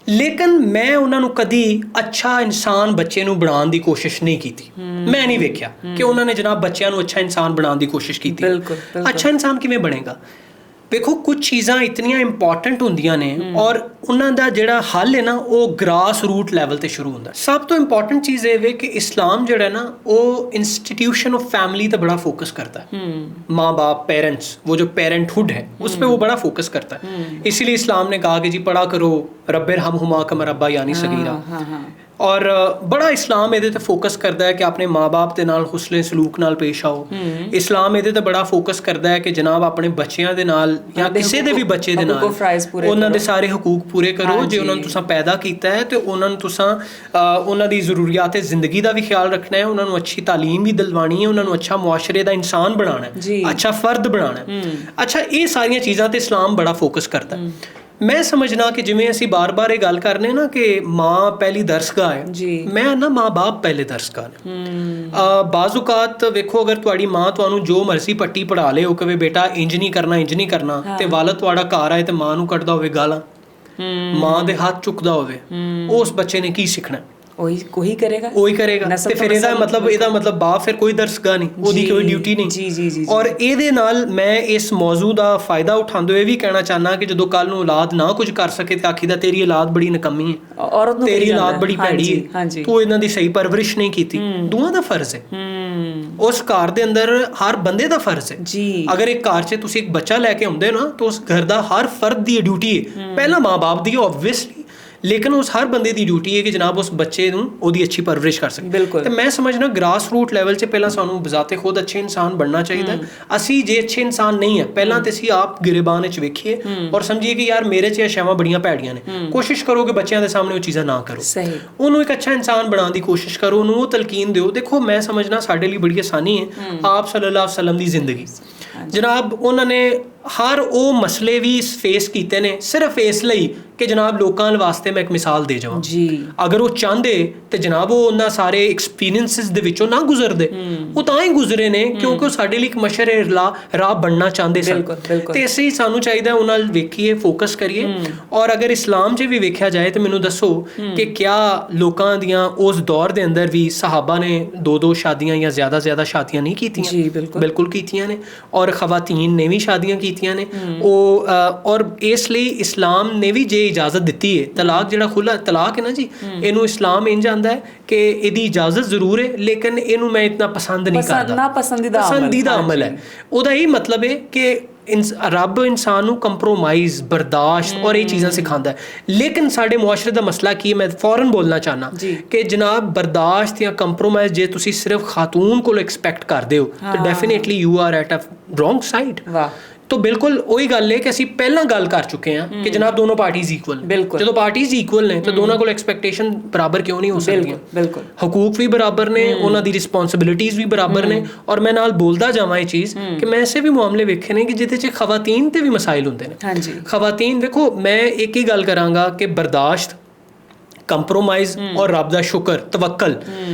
ਲੇਕਿਨ ਮੈਂ ਉਹਨਾਂ ਨੂੰ ਕਦੀ ਅੱਛਾ ਇਨਸਾਨ ਬੱਚੇ ਨੂੰ ਬਣਾਉਣ ਦੀ ਕੋਸ਼ਿਸ਼ ਨਹੀਂ ਕੀਤੀ। ਮੈਂ ਨਹੀਂ ਵੇਖਿਆ ਕਿ ਉਹਨਾਂ ਨੇ ਜਨਾਬ ਬੱਚਿਆਂ ਨੂੰ ਅੱਛਾ ਇਨਸਾਨ ਬਣਾਉਣ ਦੀ ਕੋਸ਼ਿਸ਼ ਕੀਤੀ। ਅੱਛਾ ਇਨਸਾਨ ਕਿਵੇਂ ਬਣੇਗਾ? ਵੇਖੋ ਕੁਝ ਚੀਜ਼ਾਂ ਇਤਨੀਆਂ ਇੰਪੋਰਟੈਂਟ ਹੁੰਦੀਆਂ ਨੇ ਔਰ ਉਹਨਾਂ ਦਾ ਜਿਹੜਾ ਹੱਲ ਹੈ ਨਾ ਉਹ ਗ੍ਰਾਸ ਰੂਟ ਲੈਵਲ ਤੇ ਸ਼ੁਰੂ ਹੁੰਦਾ। ਸਭ ਤੋਂ ਇੰਪੋਰਟੈਂਟ ਚੀਜ਼ ਇਹ ਵੇ ਕਿ ਇਸਲਾਮ ਜਿਹੜਾ ਨਾ ਉਹ इंस्टीट्यूशन ऑफ फैमिली पे बड़ा फोकस करता है। माँ बाप पेरेंट्स, वो जो पेरेंटहुड है उस पर वो बड़ा फोकस करता है। इसीलिए इस्लाम ने कहा कि जी पढ़ा करो रब्बिरहमहुमा कमा रब्बा यानी सगीरा। और बड़ा इस्लाम ਇਹਦੇ ਤੇ ਫੋਕਸ ਕਰਦਾ ਹੈ ਕਿ ਆਪਣੇ ਮਾਂ-ਬਾਪ ਦੇ ਨਾਲ ਹੁਸਨੇ ਸਲੂਕ ਨਾਲ ਪੇਸ਼ ਆਓ। ਇਸਲਾਮ ਇਹਦੇ ਤੇ ਬੜਾ ਫੋਕਸ ਕਰਦਾ ਹੈ ਕਿ ਜਨਾਬ ਆਪਣੇ ਬੱਚਿਆਂ ਦੇ ਨਾਲ ਜਾਂ ਕਿਸੇ ਦੇ ਵੀ ਬੱਚੇ ਦੇ ਨਾਲ ਉਹਨਾਂ ਦੇ ਸਾਰੇ ਹਕੂਕ ਪੂਰੇ ਕਰੋ। ਜੇ ਉਹਨਾਂ ਨੂੰ ਤੁਸੀਂ ਪੈਦਾ ਕੀਤਾ ਹੈ ਤੇ ਉਹਨਾਂ ਨੂੰ ਤੁਸੀਂ ਉਹਨਾਂ ਦੀ ਜ਼ਰੂਰੀਆਤ ਜ਼ਿੰਦਗੀ ਦਾ ਵੀ ਖਿਆਲ ਰੱਖਣਾ ਹੈ, ਉਹਨਾਂ ਨੂੰ ਅੱਛੀ ਤਾਲੀਮ ਵੀ ਦਿਲਵਾਣੀ ਹੈ, ਉਹਨਾਂ ਨੂੰ ਅੱਛਾ ਮੁਆਸ਼ਰੇ ਦਾ ਇਨਸਾਨ ਬਣਾਉਣਾ ਹੈ, ਅੱਛਾ ਫਰਦ ਬਣਾਉਣਾ ਹੈ। ਅੱਛਾ ਇਹ ਸਾਰੀਆਂ ਚੀਜ਼ਾਂ ਤੇ ਇਸਲਾਮ ਬੜਾ ਫੋਕਸ ਕਰਦਾ ਹੈ। ਮੈਂ ਸਮਝਣਾ ਕਿ ਜਿਵੇਂ ਅਸੀਂ ਬਾਰ-ਬਾਰ ਇਹ ਗੱਲ ਕਰਨੇ ਨਾ ਕਿ ਮਾਂ ਪਹਿਲੀ ਦਰਸਗਾਹ ਹੈ, ਮੈਂ ਨਾ ਮਾਂ-ਬਾਪ ਪਹਿਲੇ ਦਰਸਗਾਹ ਨੇ। ਬਾਜ਼ ਔਕਾਤ ਵੇਖੋ ਅਗਰ ਤੁਹਾਡੀ ਮਾਂ ਤੁਹਾਨੂੰ ਜੋ ਮਰਜ਼ੀ ਪੱਟੀ ਪੜ੍ਹਾ ਲੇ, ਉਹ ਕਹੇ ਬੇਟਾ ਇੰਜ ਨਹੀਂ ਕਰਨਾ ਇੰਜ ਨਹੀਂ ਕਰਨਾ, ਤੇ ਵਾਲਦ ਤੁਹਾਡਾ ਘਰ ਆਏ ਤੇ ਮਾਂ ਨੂੰ ਕੱਢਦਾ ਹੋਵੇ ਗਾਲਾਂ, ਮਾਂ ਦੇ ਹੱਥ ਚੁੱਕਦਾ ਹੋਵੇ, ਉਸ ਬੱਚੇ ਨੇ ਕੀ ਸਿੱਖਣਾ? ਉਹੀ ਕਰੇਗਾ ਤੇ ਫਿਰ ਇਹਦਾ ਮਤਲਬ ਬਾਪ ਫਿਰ ਕੋਈ ਦਰਸਗਾਹ ਨਹੀਂ, ਉਹਦੀ ਕੋਈ ਡਿਊਟੀ ਨਹੀਂ। ਔਰ ਇਹਦੇ ਨਾਲ ਮੈਂ ਇਸ ਮੌਜੂ ਦਾ ਫਾਇਦਾ ਉਠਾਉਂਦੇ ਹੋਏ ਵੀ ਕਹਿਣਾ ਚਾਹਨਾ ਕਿ ਜਦੋਂ ਕੱਲ ਨੂੰ ਔਲਾਦ ਨਾ ਕੁਝ ਕਰ ਸਕੇ ਤੇ ਆਖੀਦਾ ਤੇਰੀ ਔਲਾਦ ਬੜੀ ਨਕਮੀ ਹੈ, ਤੇਰੀ ਔਲਾਦ ਬੜੀ ਭੈੜੀ ਹੈ, ਤੂੰ ਇਹਨਾਂ ਦੀ ਸਹੀ ਪਰਵਰਿਸ਼ ਨਹੀਂ ਕੀਤੀ। ਦੋਵਾਂ ਦਾ ਫਰਜ਼ ਹੈ, ਉਸ ਘਰ ਦੇ ਅੰਦਰ ਹਰ ਬੰਦੇ ਦਾ ਫਰਜ਼ ਹੈ। ਅਗਰ ਇੱਕ ਘਰ 'ਚ ਤੁਸੀਂ ਇੱਕ ਬੱਚਾ ਲੈ ਕੇ ਆਉਂਦੇ ਨਾ ਤਾਂ ਉਸ ਘਰ ਦਾ ਹਰ ਫਰਦ ਦੀ ਡਿਊਟੀ ਹੈ, ਪਹਿਲਾਂ ਮਾਂ ਬਾਪ ਦੀ ਓਬਵੀਅਸਲੀ, ਲੇਕਿਨ ਉਸ ਹਰ ਬੰਦੇ ਦੀ ਡਿਊਟੀ ਹੈ ਕਿ ਜਨਾਬ ਉਸ ਬੱਚੇ ਨੂੰ ਉਹਦੀ ਅੱਛੀ ਪਰਵਰਿਸ਼ ਕਰ ਸਕੇ। ਤੇ ਮੈਂ ਸਮਝਣਾ ਗ੍ਰਾਸ ਰੂਟ ਲੈਵਲ 'ਚ ਪਹਿਲਾਂ ਸਾਨੂੰ ਬਜ਼ਾਤੇ ਖੁਦ ਅੱਛੇ ਇਨਸਾਨ ਬਣਨਾ ਚਾਹੀਦਾ। ਅਸੀਂ ਜੇ ਅੱਛੇ ਇਨਸਾਨ ਨਹੀਂ ਹੈ, ਪਹਿਲਾਂ ਤੇ ਅਸੀਂ ਆਪ ਗਿਰਬਾਨ ਵਿੱਚ ਵੇਖੀਏ ਔਰ ਸਮਝੀਏ ਕਿ ਯਾਰ ਮੇਰੇ 'ਚ ਇਹ ਸ਼ੈਵਾਂ ਬੜੀਆਂ ਭੈੜੀਆਂ ਨੇ। ਕੋਸ਼ਿਸ਼ ਕਰੋ ਕਿ ਬੱਚਿਆਂ ਦੇ ਸਾਹਮਣੇ ਉਹ ਚੀਜ਼ਾਂ ਨਾ ਕਰੋ, ਉਹਨੂੰ ਇੱਕ ਅੱਛਾ ਇਨਸਾਨ ਬਣਾਉਣ ਦੀ ਕੋਸ਼ਿਸ਼ ਕਰੋ, ਉਹਨੂੰ ਉਹ ਤਲਕੀਨ ਦਿਓ। ਦੇਖੋ ਮੈਂ ਸਮਝਣਾ ਸਾਡੇ ਲਈ ਬੜੀ ਆਸਾਨੀ ਹੈ। ਆਪ ਸੱਲੱਲਾਹੁ ਅਲੈਹਿ ਵਸੱਲਮ ਦੀ ਜ਼ਿੰਦਗੀ ਜਨਾਬ ਉਹਨਾਂ ਨੇ ਹਰ ਉਹ ਮਸਲੇ ਵੀ ਫੇਸ ਕੀਤੇ ਨੇ ਸਿਰਫ ਇਸ ਲਈ ਕਿ ਜਨਾਬ ਲੋਕਾਂ ਵਾਸਤੇ ਮੈਂ ਇੱਕ ਮਿਸਾਲ ਦੇ ਜਾਵਾਂ। ਅਗਰ ਉਹ ਚਾਹੁੰਦੇ ਤੇ ਜਨਾਬ ਉਹ ਉਹਨਾਂ ਸਾਰੇ ਐਕਸਪੀਰੀਐਂਸਿਸ ਦੇ ਵਿੱਚੋਂ ਨਾ ਗੁਜ਼ਰਦੇ, ਉਹ ਤਾਂ ਹੀ ਗੁਜ਼ਰੇ ਨੇ ਕਿਉਂਕਿ ਉਹ ਸਾਡੇ ਲਈ ਇੱਕ ਮਸ਼ਰ ਰਾਹ ਬਣਨਾ ਚਾਹੁੰਦੇ ਸਨ। ਤੇ ਇਸ ਲਈ ਸਾਨੂੰ ਚਾਹੀਦਾ ਉਹਨਾਂ ਨਾਲ ਵੇਖੀਏ, ਫੋਕਸ ਕਰੀਏ। ਔਰ ਅਗਰ ਇਸਲਾਮ 'ਚ ਵੀ ਵੇਖਿਆ ਜਾਏ ਤਾਂ ਮੈਨੂੰ ਦੱਸੋ ਕਿ ਕਿਆ ਲੋਕਾਂ ਦੀਆਂ ਉਸ ਦੌਰ ਦੇ ਅੰਦਰ ਵੀ ਸਹਾਬਾ ਨੇ 2-2 ਸ਼ਾਦੀਆਂ ਜਾਂ ਜ਼ਿਆਦਾ ਸ਼ਾਦੀਆਂ ਨਹੀਂ ਕੀਤੀਆਂ? ਬਿਲਕੁਲ ਕੀਤੀਆਂ ਨੇ। ਔਰ ਖਵਾਤੀਨ ਨੇ ਵੀ ਸ਼ਾਦੀਆਂ ਕੀਤੀਆਂ ਨੇ। ਉਹ ਔਰ ਇਸ ਲਈ ਇਸਲਾਮ ਨੇ ਵੀ ਜੇ ਇਜਾਜ਼ਤ ਦਿੱਤੀ ਹੈ, ਤਲਾਕ ਜਿਹੜਾ ਖੁੱਲਾ ਤਲਾਕ ਹੈ ਨਾ ਜੀ, ਇਹਨੂੰ ਇਸਲਾਮ ਇੰਝ ਆਂਦਾ ਹੈ ਕਿ ਇਹਦੀ ਇਜਾਜ਼ਤ ਜ਼ਰੂਰ ਹੈ ਲੇਕਿਨ ਇਹਨੂੰ ਮੈਂ ਇਤਨਾ ਪਸੰਦ ਨਹੀਂ ਕਰਦਾ। ਪਸੰਦੀਦਾ ਅਮਲ ਹੈ। ਉਹਦਾ ਇਹ ਮਤਲਬ ਹੈ ਕਿ ਰੱਬ ਇਨਸਾਨ ਨੂੰ ਕੰਪਰੋਮਾਈਜ਼, ਬਰਦਾਸ਼ਤ ਔਰ ਇਹ ਚੀਜ਼ਾਂ ਸਿਖਾਉਂਦਾ ਹੈ। ਲੇਕਿਨ ਸਾਡੇ ਮੁਆਸ਼ਰੇ ਦਾ ਮਸਲਾ ਕੀ ਹੈ, ਮੈਂ ਫੌਰਨ ਬੋਲਣਾ ਚਾਹਨਾ ਕਿ ਜਨਾਬ ਬਰਦਾਸ਼ਤ ਜਾਂ ਕੰਪਰੋਮਾਈਜ਼ ਜੇ ਤੁਸੀਂ ਸਿਰਫ ਖਾਤੂਨ ਕੋਲ ਐਕਸਪੈਕਟ ਕਰਦੇ ਹੋ ਤਾਂ definitely you are at a wrong side. तो बिल्कुल वही गल है कि ਅਸੀਂ ਪਹਿਲਾਂ ਗੱਲ ਕਰ ਚੁੱਕੇ ਹਾਂ ਕਿ ਜਨਾਬ ਦੋਨੋਂ ਪਾਰਟੀਜ਼ ਇਕੁਅਲ ਨੇ। ਜਦੋਂ ਪਾਰਟੀਜ਼ ਇਕੁਅਲ ਨੇ ਤਾਂ ਦੋਨਾਂ ਕੋਲ ਐਕਸਪੈਕਟੇਸ਼ਨ ਬਰਾਬਰ ਕਿਉਂ ਨਹੀਂ ਹੋ ਸਕਦੀਆਂ? ਹਕੂਕ ਵੀ ਬਰਾਬਰ ਨੇ, ਉਹਨਾਂ ਦੀ ਰਿਸਪੌਂਸਿਬਿਲਿਟੀਜ਼ ਵੀ ਬਰਾਬਰ ਨੇ। ਔਰ ਮੈਂ ਨਾਲ ਬੋਲਦਾ ਜਾਵਾਂ ਇਹ ਚੀਜ਼ ਕਿ ਮੈਂ ਐਸੇ ਵੀ ਮਾਮਲੇ ਵੇਖੇ ਨੇ ਕਿ ਜਿਹਦੇ 'ਚ ਖਵਾਤੀਨ ਤੇ ਵੀ ਮਸਾਇਲ ਹੁੰਦੇ ਨੇ। ਖਵਾਤੀਨ ਦੇਖੋ ਮੈਂ ਇੱਕ ਹੀ ਗੱਲ ਕਰਾਂਗਾ ਕਿ ਬਰਦਾਸ਼ਤ, ਕੰਪਰੋਮਾਈਜ਼ ਔਰ ਰੱਬ ਦਾ ਸ਼ੁਕਰ, ਤਵੱਕਲ।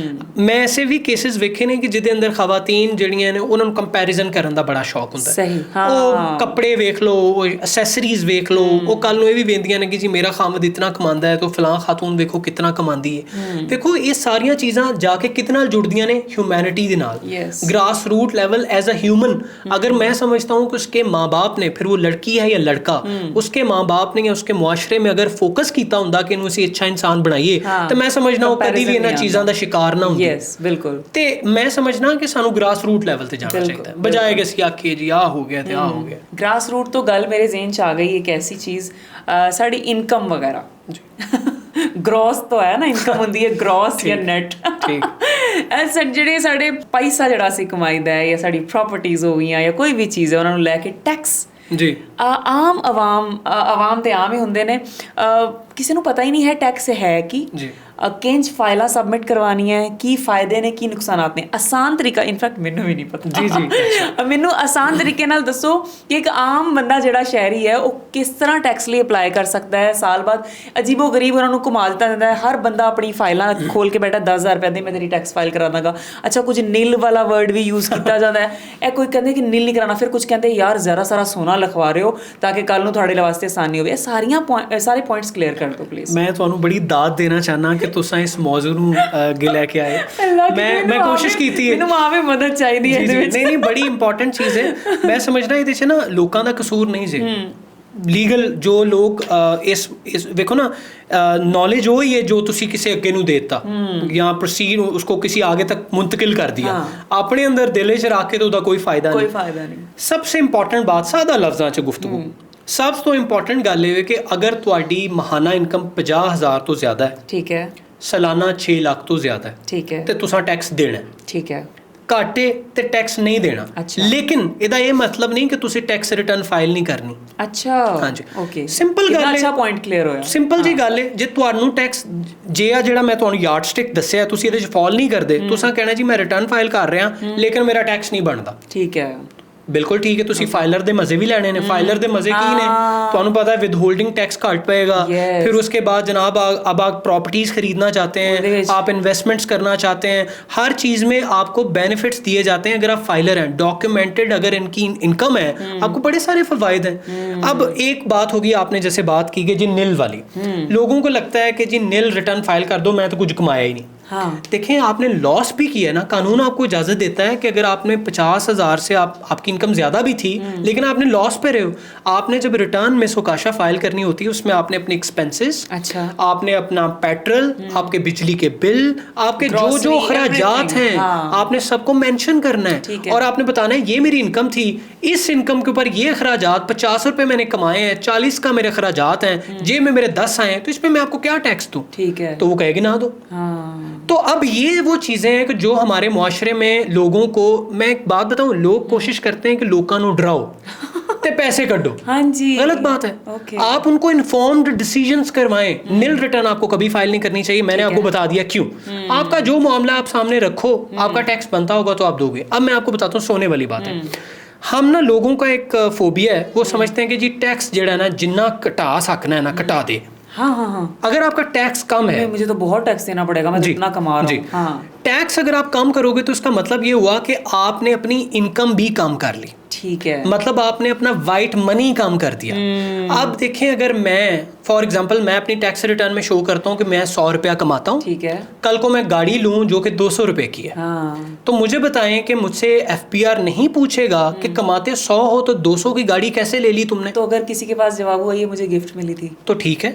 ਮੈਂ ਐਸੇ ਵੀ ਕੇਸਿਸ ਵੇਖੇ ਨੇ ਕਿ ਜਿਹਦੇ ਅੰਦਰ ਖਵਾਤੀਨ ਜਿਹੜੀਆਂ ਨੇ ਉਹਨਾਂ ਨੂੰ ਕੰਪੈਰੀਜ਼ਨ ਕਰਨ ਦਾ ਬੜਾ ਸ਼ੌਕ ਹੁੰਦਾ ਹੈ। ਉਹ ਕੱਪੜੇ ਵੇਖ ਲਓ, ਉਹ ਅਸੈਸਰੀਜ਼ ਵੇਖ ਲਓ, ਉਹ ਕੱਲ ਨੂੰ ਇਹ ਵੀ ਵੇਖਦੀਆਂ ਨੇ ਕਿ ਜੀ ਮੇਰਾ ਖਾਮਦ ਇਤਨਾ ਕਮਾਉਂਦਾ ਹੈ ਤਾਂ ਫਲਾਂ ਖਾਤੂਨ ਵੇਖੋ ਕਿਤਨਾ ਕਮਾਉਂਦੀ ਹੈ। ਦੇਖੋ ਇਹ ਸਾਰੀਆਂ ਚੀਜ਼ਾਂ ਜਾ ਕੇ ਕਿਤੇ ਨਾਲ ਜੁੜਦੀਆਂ ਨੇ? ਹਿਊਮੈਨਿਟੀ ਦੇ ਨਾਲ, grass root level as a human. अगर मैं समझता हूँ कि उसके माँ बाप ने, फिर वो लड़की है या लड़का, उसके माँ बाप ने या उसके मुआशरे में अगर फोकस किया होंगे कि इन्होंने अच्छा इंसान ਬਣਾਈਏ ਤੇ ਮੈਂ ਸਮਝਣਾ ਉਹ ਕਦੀ ਵੀ ਇਹਨਾਂ ਚੀਜ਼ਾਂ ਦਾ ਸ਼ਿਕਾਰ ਨਾ ਹੁੰਦੀ। ਬਿਲਕੁਲ। ਤੇ ਮੈਂ ਸਮਝਣਾ ਕਿ ਸਾਨੂੰ ਗ੍ਰਾਸ ਰੂਟ ਲੈਵਲ ਤੇ ਜਾਣਾ ਚਾਹੀਦਾ ਹੈ, ਬਜਾਏ ਕਿ ਅਸੀਂ ਆਖੀਏ ਜੀ ਆਹ ਹੋ ਗਿਆ ਤੇ ਆਹ ਹੋ ਗਿਆ। ਗ੍ਰਾਸ ਰੂਟ ਤੋਂ ਗੱਲ ਮੇਰੇ ਜ਼ਿਹਨ 'ਚ ਆ ਗਈ ਇੱਕ ਐਸੀ ਚੀਜ਼, ਸਾਡੀ ਇਨਕਮ ਵਗੈਰਾ। ਗ੍ਰੋਸ ਤੋਂ ਹੈ ਨਾ, ਇਨਕਮ ਹੁੰਦੀ ਹੈ ਗ੍ਰੋਸ ਜਾਂ ਨੈਟ। ਜਿਹੜੇ ਸਾਡੇ ਪੈਸਾ ਜਿਹੜਾ ਅਸੀਂ ਕਮਾਈਦਾ ਹੈ ਜਾਂ ਸਾਡੀ ਪ੍ਰੋਪਰਟੀਜ਼ ਹੋ ਗਈਆਂ ਜਾਂ ਕੋਈ ਵੀ ਚੀਜ਼ ਹੈ ਉਹਨਾਂ ਨੂੰ ਲੈ ਕੇ ਟੈਕਸ ਆਮ ਆਵਾਮ ਤੇ ਆਮ ਹੀ ਹੁੰਦੇ ਨੇ, ਕਿਸੇ ਨੂੰ ਪਤਾ ਹੀ ਨਹੀਂ ਹੈ ਟੈਕਸ ਹੈ ਕੀ, ਕਿੰਜ ਫਾਈਲਾਂ ਸਬਮਿਟ ਕਰਵਾਉਣੀਆਂ ਹੈ, ਕੀ ਫਾਇਦੇ ਨੇ ਕੀ ਨੁਕਸਾਨਾਤ ਨੇ। ਆਸਾਨ ਤਰੀਕਾ, ਇਨਫੈਕਟ ਮੈਨੂੰ ਵੀ ਨਹੀਂ ਪਤਾ, ਮੈਨੂੰ ਆਸਾਨ ਤਰੀਕੇ ਨਾਲ ਦੱਸੋ ਕਿ ਇੱਕ ਆਮ ਬੰਦਾ ਜਿਹੜਾ ਸ਼ਹਿਰੀ ਹੈ ਉਹ ਕਿਸ ਤਰ੍ਹਾਂ ਟੈਕਸ ਲਈ ਅਪਲਾਈ ਕਰ ਸਕਦਾ ਹੈ। ਸਾਲ ਬਾਅਦ ਅਜੀਬੋ ਗਰੀਬ ਉਹਨਾਂ ਨੂੰ ਘੁਮਾ ਦਿੱਤਾ ਜਾਂਦਾ ਹੈ, ਹਰ ਬੰਦਾ ਆਪਣੀ ਫਾਈਲਾਂ ਖੋਲ ਕੇ ਬੈਠਾ 10,000 ਰੁਪਏ ਦੇ ਮੈਂ ਤੇਰੀ ਟੈਕਸ ਫਾਈਲ ਕਰਾ ਦਾਂਗਾ। ਅੱਛਾ, ਕੁਝ ਨੀਲ ਵਾਲਾ ਵਰਡ ਵੀ ਯੂਜ਼ ਕੀਤਾ ਜਾਂਦਾ ਹੈ, ਇਹ ਕੋਈ ਕਹਿੰਦੇ ਕਿ ਨੀਲ ਨਹੀਂ ਕਰਾਉਣਾ, ਫਿਰ ਕੁਝ ਕਹਿੰਦੇ ਯਾਰ ਜ਼ਰਾ ਸਾਰਾ ਸੋਨਾ ਲਿਖਵਾ ਰਹੇ ਹੋ ਤਾਂ ਕਿ ਕੱਲ ਨੂੰ ਤੁਹਾਡੇ ਵਾਸਤੇ ਆਸਾਨੀ ਹੋਵੇ। ਇਹ ਸਾਰੇ ਪੁਆਇੰਟਸ ਕਲੀਅਰ ਕਰ ਦਿਓ ਪਲੀਜ਼। ਮੈਂ ਤੁਹਾਨੂੰ ਬੜੀ ਦਾਤ ਦੇਣਾ ਚਾਹੁੰਦਾ ਕਿ ਤੁਸੀਂ ਇਸ ਮੌਜੂ ਨੂੰ ਅੱਗੇ ਲੈ ਕੇ ਆਏ। ਮੈਂ ਕੋਸ਼ਿਸ਼ ਕੀਤੀ ਹੈ, ਮੈਨੂੰ ਆਵੇ ਮਦਦ ਚਾਹੀਦੀ ਹੈ ਇਹਦੇ ਵਿੱਚ। ਨਹੀਂ ਬੜੀ ਇੰਪੋਰਟੈਂਟ ਚੀਜ਼ ਹੈ। ਮੈਂ ਸਮਝਦਾ ਇਹਦੇ 'ਚ ਨਾ ਲੋਕਾਂ ਦਾ ਕਸੂਰ ਨਹੀਂ ਜੇ, ਲੀਗਲ ਜੋ ਲੋਕ ਇਸ ਵੇਖੋ ਨਾ, नॉलेज वही है जो तुसी किसी अगे नूं देता या प्रोसीड उसको किसी आगे तक मुंतकिल कर दिया, अपने अंदर दिल च रख के तो उसका कोई फायदा नहीं। सबसे इंपॉर्टेंट बात सादा लफ्ज़ां च गुफ्तगू, सब तो इंपॉर्टेंट गल ये कि अगर तुहाडी महाना इनकम 50,000 तो ज़्यादा है, ठीक है, सालाना 6 लाख तो ज़्यादा है, ठीक है, तो तुसां टैक्स देना है, ठीक है, घाटे ते टैक्स नहीं देना। अच्छा। लेकिन इहदा ये मतलब नहीं कि तुसी टैक्स रिटर्न फाइल नहीं करनी। अच्छा, हाँ जी, ओके, सिंपल गल है। अच्छा पॉइंट क्लियर होया। सिंपल जी गल है, जे तुहानू टैक्स जे आ जिहड़ा मैं तुहानू यार्ड स्टिक दस्सिया तुसी इहदे च फॉल नहीं करदे, तुसां कहना जी मैं रिटर्न फाइल कर रहा लेकिन मेरा टैक्स नहीं बनदा, ठीक है, बिल्कुल ठीक है। तुसी फाइलर दे मजे भी लैने ने। फाइलर दे मजे की ने, तुहानू पता है विद होल्डिंग टैक्स घट पेगा। फिर उसके बाद जनाब अब आप प्रॉपर्टीज खरीदना चाहते हैं, आप इन्वेस्टमेंट्स करना चाहते हैं, हर चीज़ में आपको बेनिफिट्स दिए जाते हैं अगर आप फाइलर हैं, डॉक्यूमेंटेड अगर इनकी इनकम है, आपको बड़े सारे फवायद हैं। अब एक बात होगी, आपने जैसे बात की कि जी निल वाली, लोगों को लगता है कि जी निल रिटर्न फाइल कर दो, मैं तो कुछ कमाया ही नहीं। हाँ। देखें, आपने लॉस भी किया है ना, कानून आपको इजाजत देता है कि अगर आपने 50,000 से आपकी इनकम ज्यादा भी थी लेकिन आपने लॉस पे रहे हो, आपने जब रिटर्न में सोकाशा फाइल करनी होती है उसमें आपने अपने एक्सपेंसेस, अच्छा, आपने अपना पेट्रोल, आपके बिजली के बिल, आपके जो खर्चात हैं, आपने सबको मेंशन करना है और आपने बताना है ये मेरी इनकम थी, इस इनकम के ऊपर ये खर्चात 50 रुपए मैंने कमाए हैं, 40 का मेरे खर्चात हैं, जेब में मेरे 10 आए हैं, तो इसमें मैं आपको क्या टैक्स दूं? ठीक है, तो वो कहेगी ना दो। तो अब ये वो चीज़ें हैं कि जो हमारे मुआशरे में लोगों को, मैं एक बात बताऊं, लोग कोशिश करते हैं कि लोगों को डराओ ते पैसे कटो। हाँ जी, गलत बात है। आप उनको इन्फॉर्म्ड डिसीजंस करवाएं। निल रिटर्न आपको कभी फाइल नहीं करनी चाहिए, मैंने आपको बता दिया क्यों। आपका जो मामला आप सामने रखो, आपका टैक्स बनता होगा तो आप दोगे। अब मैं आपको बताता हूँ सोने वाली बात है। हम ना लोगों का एक फोबिया है, वो समझते हैं कि जी टैक्स जेड़ा ना जिन्ना घटा सकना है ना घटा दे। हाँ, अगर आपका टैक्स कम है, मुझे तो बहुत टैक्स देना पड़ेगा, मैं जितना कमा रहा हूँ। हाँ। टैक्स अगर आप कम करोगे तो इसका मतलब ये हुआ कि आपने अपनी इनकम भी कम कर ली, ठीक है, मतलब आपने अपना वाइट मनी कम कर दिया। अब देखें, अगर मैं फॉर एग्जांपल मैं अपनी टैक्स रिटर्न में शो करता हूँ कि मैं 100 रुपया कमाता हूँ, ठीक है, कल को मैं गाड़ी लूँ जो कि 200 रुपए की है, हाँ, तो मुझे बताएं कि मुझसे FPR नहीं पूछेगा कि कमाते 100 हो तो 200 की गाड़ी कैसे ले ली तुमने। तो अगर किसी के पास जवाब हुआ ये मुझे गिफ्ट मिली थी तो ठीक है,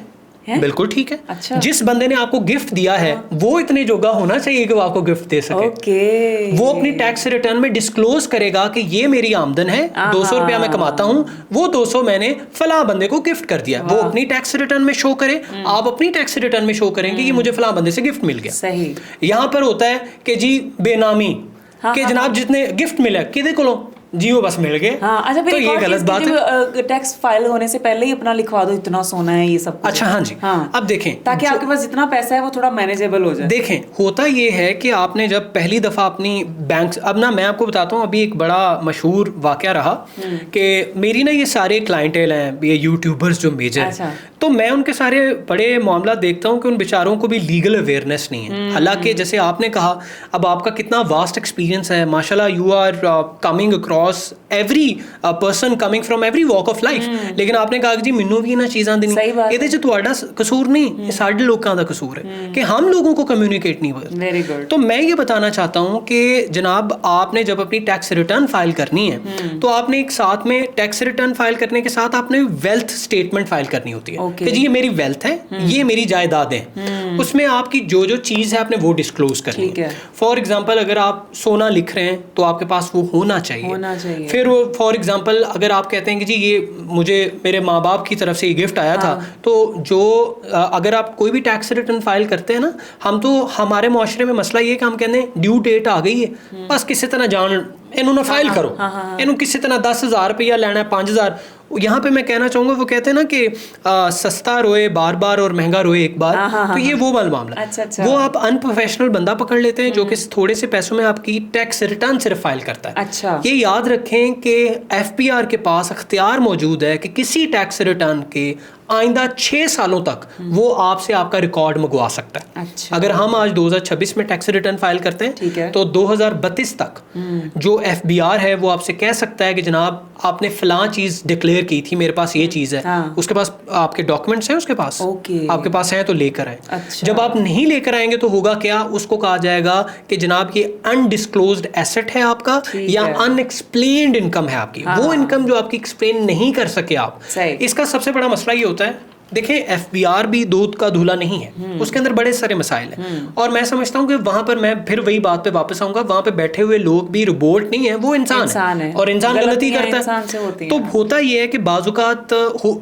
बिल्कुल ठीक है। अच्छा। जिस बंदे ने आपको गिफ्ट दिया है वो इतने जोगा होना चाहिए कि वो आपको गिफ्ट दे सके। वो अपनी टैक्स रिटर्न में डिस्क्लोज करेगा कि ये मेरी आमदन है, 200 रुपया मैं कमाता हूँ, वो 200 मैंने फला बंदे को गिफ्ट कर दिया। वो अपनी टैक्स रिटर्न में शो करे, आप अपनी टैक्स रिटर्न में शो करेंगे कि मुझे फला बंदे से गिफ्ट मिल गया। सही। यहाँ पर होता है कि जी बेनामी के जनाब जितने गिफ्ट मिला किदे को जी वो बस मिल गए। हाँ, अच्छा, फिर तो ये गलत बात है। टैक्स फाइल होने से पहले ही अपना लिखवा दो इतना सोना है ये सब। अच्छा, हाँ जी, हाँ। अब देखें, ताकि आपके पास जितना पैसा है वो थोड़ा मैनेजेबल हो जाए। देखें, होता ये है कि आपने जब पहली दफ़ा अपनी बैंक, अब ना मैं आपको बताता हूँ, अभी एक बड़ा मशहूर वाक़या रहा कि मेरी ना ये सारे क्लाइंटेल हैं, ये यूट्यूबर्स जो मेजर, अच्छा, तो मैं उनके सारे बड़े मामला देखता हूँ कि उन बेचारों को भी लीगल अवेयरनेस नहीं है। हालांकि जैसे आपने कहा, अब आपका कितना वास्ट एक्सपीरियंस है, माशाल्लाह, you are coming across every person coming from every walk of life, लेकिन आपने कहा कि जी मैनू भी इन्हां चीज़ां दी नहीं, ਇਹਦੇ ਚ ਤੁਹਾਡਾ कसूर नहीं, साढ़े लोगों का कसूर है कि हम लोगों को कम्युनिकेट नहीं करते। Very good. तो मैं ये बताना चाहता हूँ कि जनाब आपने जब अपनी टैक्स रिटर्न फाइल करनी है तो आपने एक साथ में टैक्स रिटर्न फाइल करने के साथ आपने वेल्थ स्टेटमेंट फाइल करनी होती है कि जी ये मेरी वेल्थ है, ये मेरी जायदाद है, उसमें आपकी जो जो चीज़ है आपने वो डिस्क्लोज करनी है। फॉर एग्जाम्पल अगर आप सोना लिख रहे हैं तो आपके पास वो होना चाहिए। फिर वो फॉर एग्जांपल अगर आप कहते हैं कि जी ये मुझे मेरे माँ बाप की तरफ से ये गिफ्ट आया था, तो जो अगर आप कोई भी टैक्स रिटर्न फाइल करते हैं ना, हम तो हमारे मुआशरे में मसला ये कि हम कहते हैं ड्यू डेट आ गई है, बस किसी तरह जान इन्होंने फाइल करो, इन्हों किसी तरह 10,000 रुपया लेना है, 5,000, यहाँ पे मैं कहना चाहूँगा, वो कहते हैं ना कि सस्ता रोए बार बार और महंगा रोए एक बार, तो ये वो वाला मामला है। अच्छा। वो आप अनप्रोफेशनल बंदा पकड़ लेते हैं जो कि थोड़े से पैसों में आपकी टैक्स रिटर्न सिर्फ फाइल करता है। अच्छा। ये याद रखें कि FBR के पास अख्तियार मौजूद है कि किसी टैक्स रिटर्न के आइंदा 6 सालों तक वो आपसे आपका रिकॉर्ड मंगवा सकता है। अच्छा। अगर हम आज 2026 में टैक्स रिटर्न फाइल करते हैं तो 2032 तक जो FBR है वो आपसे कह सकता है कि जनाब आपने फलां चीज डिक्लेयर की थी, मेरे पास ये चीज है। उसके पास आपके डॉक्यूमेंट्स हैं, उसके पास आपके पास हैं तो लेकर आए। अच्छा। जब आप नहीं लेकर आएंगे तो होगा क्या, उसको कहा जाएगा कि जनाब ये अनडिस्क्लोज्ड एसेट है आपका या अनएक्सप्लेन्ड इनकम है आपकी। वो इनकम जो आपकी एक्सप्लेन नहीं कर सके आप। इसका सबसे बड़ा मसला ये होता है, देखिए FBR भी दूध का धूला नहीं है, उसके अंदर बड़े सारे मसाइल हैं। और मैं समझता हूँ कि वहां पर मैं फिर वही बात पे वापस आऊंगा, वहां पे बैठे हुए लोग भी रोबोट नहीं है, वो इंसान है और इंसान गलती करता है। तो होता ये है कि बाजुकात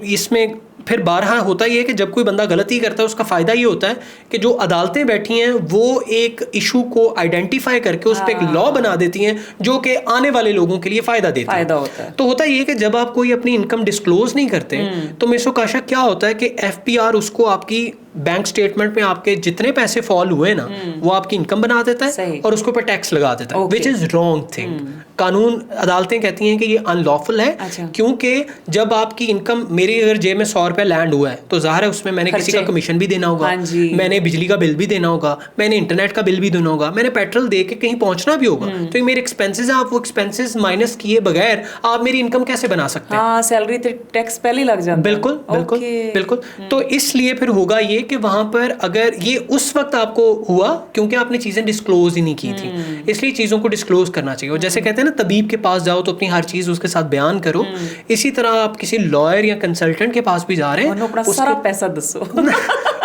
इसमें फिर बारहा होता ही है कि जब कोई बंदा गलती करता है उसका फ़ायदा ये होता है कि जो अदालतें बैठी हैं वो एक इशू को आइडेंटिफाई करके उस पर एक लॉ बना देती हैं जो कि आने वाले लोगों के लिए फ़ायदा देता है। तो होता ये है कि जब आप कोई अपनी इनकम डिस्क्लोज नहीं करते तो मिसोकाशा क्या होता है कि FBR उसको आपकी बैंक स्टेटमेंट में आपके जितने पैसे फॉल हुए ना वो आपकी इनकम बना देता है और उसके ऊपर टैक्स लगा देता है, विच इज रॉन्ग थिंग। कानून अदालतें कहती हैं कि ये अनलॉफुल है। क्योंकि जब आपकी इनकम, मेरी अगर जेब में 100 रुपया लैंड हुआ है तो जाहिर है उसमें मैंने किसी का कमीशन भी देना होगा, मैंने बिजली का बिल भी देना होगा, मैंने इंटरनेट का बिल भी देना होगा, मैंने पेट्रोल दे के कहीं पहुंचना भी होगा। तो ये मेरे एक्सपेंसेस हैं, आप वो एक्सपेंसेस माइनस किए बगैर आप मेरी इनकम कैसे बना सकते हैं? सैलरी टैक्स पहले लग जाता है। बिल्कुल बिल्कुल बिल्कुल। तो इसलिए फिर होगा ये कि वहां पर अगर ये उस वक्त आपको हुआ क्योंकि आपने चीजें डिस्क्लोज ही नहीं की थी, इसलिए चीजों को डिस्क्लोज करना चाहिए। और जैसे कहते हैं ना, तबीब के पास जाओ तो अपनी हर चीज उसके साथ बयान करो, इसी तरह आप किसी लॉयर या कंसल्टेंट के पास भी जा रहे हैं, अपना सारा पैसा दसो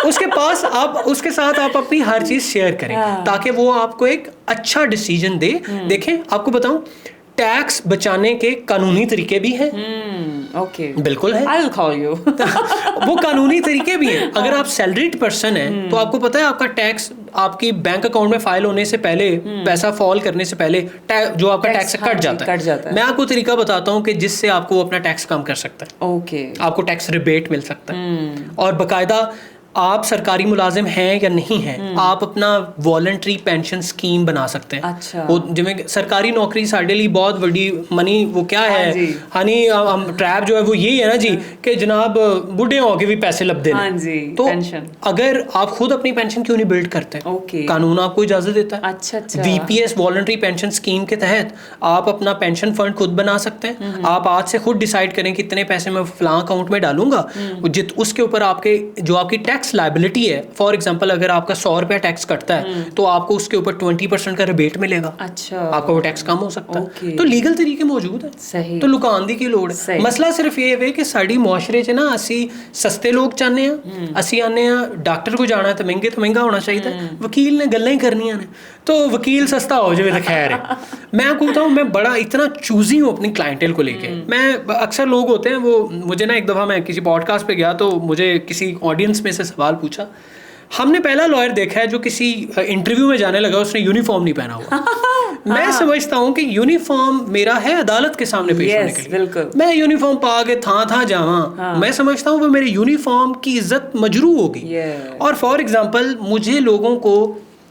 उसके पास आप उसके साथ आप अपनी हर चीज शेयर करें ताकि वो आपको एक अच्छा डिसीजन दे। देखें, आपको बताऊं, टैक्स बचाने के कानूनी तरीके भी हैं। बिल्कुल है। I'll call you. वो कानूनी तरीके भी हैं। अगर आप सैलरीड पर्सन हैं तो आपको पता है आपका टैक्स आपकी बैंक अकाउंट में फाइल होने से पहले, पैसा फॉल करने से पहले जो आपका टैक्स कट जाता है। मैं आपको तरीका बताता हूँ कि जिससे आपको अपना टैक्स कम कर सकता है। आपको टैक्स रिबेट मिल सकता है और बाकायदा आप सरकारी मुलाजिम हैं या नहीं हैं, आप अपना वॉलंटरी पेंशन स्कीम बना सकते हैं। अच्छा। वो जिमें सरकारी नौकरी साढ़े लिए बहुत बड़ी मनी, वो क्या है हनी हम ट्रैप जो है वो यही है ना जी कि जनाब बूढ़े होके भी पैसे लब देना। तो पेंशन, अगर आप खुद अपनी पेंशन क्यों नहीं बिल्ड करते? कानून आपको इजाजत देता है। VPS वॉलंटरी पेंशन स्कीम के तहत आप अपना पेंशन फंड खुद बना सकते हैं। आप आज से खुद डिसाइड करें कितने पैसे मैं फलां अकाउंट में डालूंगा, उसके ऊपर आपके जो आपकी टैक्स लायबिलिटी है, फॉर एग्जांपल अगर आपका 100 रुपया टैक्स कटता है तो आपको उसके ऊपर 20% का रिबेट मिलेगा। अच्छा। आपका वो टैक्स कम हो सकता है। तो लीगल तरीके मौजूद है। सही। तो लुकांदी की लोड़ है। मसला सिर्फ ये है कि साड़ी मुआशरे च ना असी सस्ते लोग चाहने हैं, असी आने डॉक्टर को जाना है तो महंगा होना चाहिए, वकील ने गल्लां ही करनियां ने तो वकील सस्ता हो जाए तो खैर है। मैं आपको बताऊं, मैं बड़ा इतना चूजी हूँ अपनी क्लाइंटेल को लेके। मैं अक्सर लोग होते हैं वो मुझे ना, एक दफ़ा मैं किसी पॉडकास्ट पे गया तो मुझे किसी ऑडियंस में से सवाल पूछा, हमने पहला लॉयर देखा है जो किसी इंटरव्यू में जाने लगा उसने यूनिफॉर्म नहीं पहना हुआ। मैं समझता हूँ कि यूनिफॉर्म मेरा है अदालत के सामने पेश होने के लिए। मैं यूनिफॉर्म पा के था जावा, मैं समझता हूँ वो मेरे यूनिफॉर्म की इज्जत मजरू होगी। और फॉर एग्जांपल मुझे लोगों को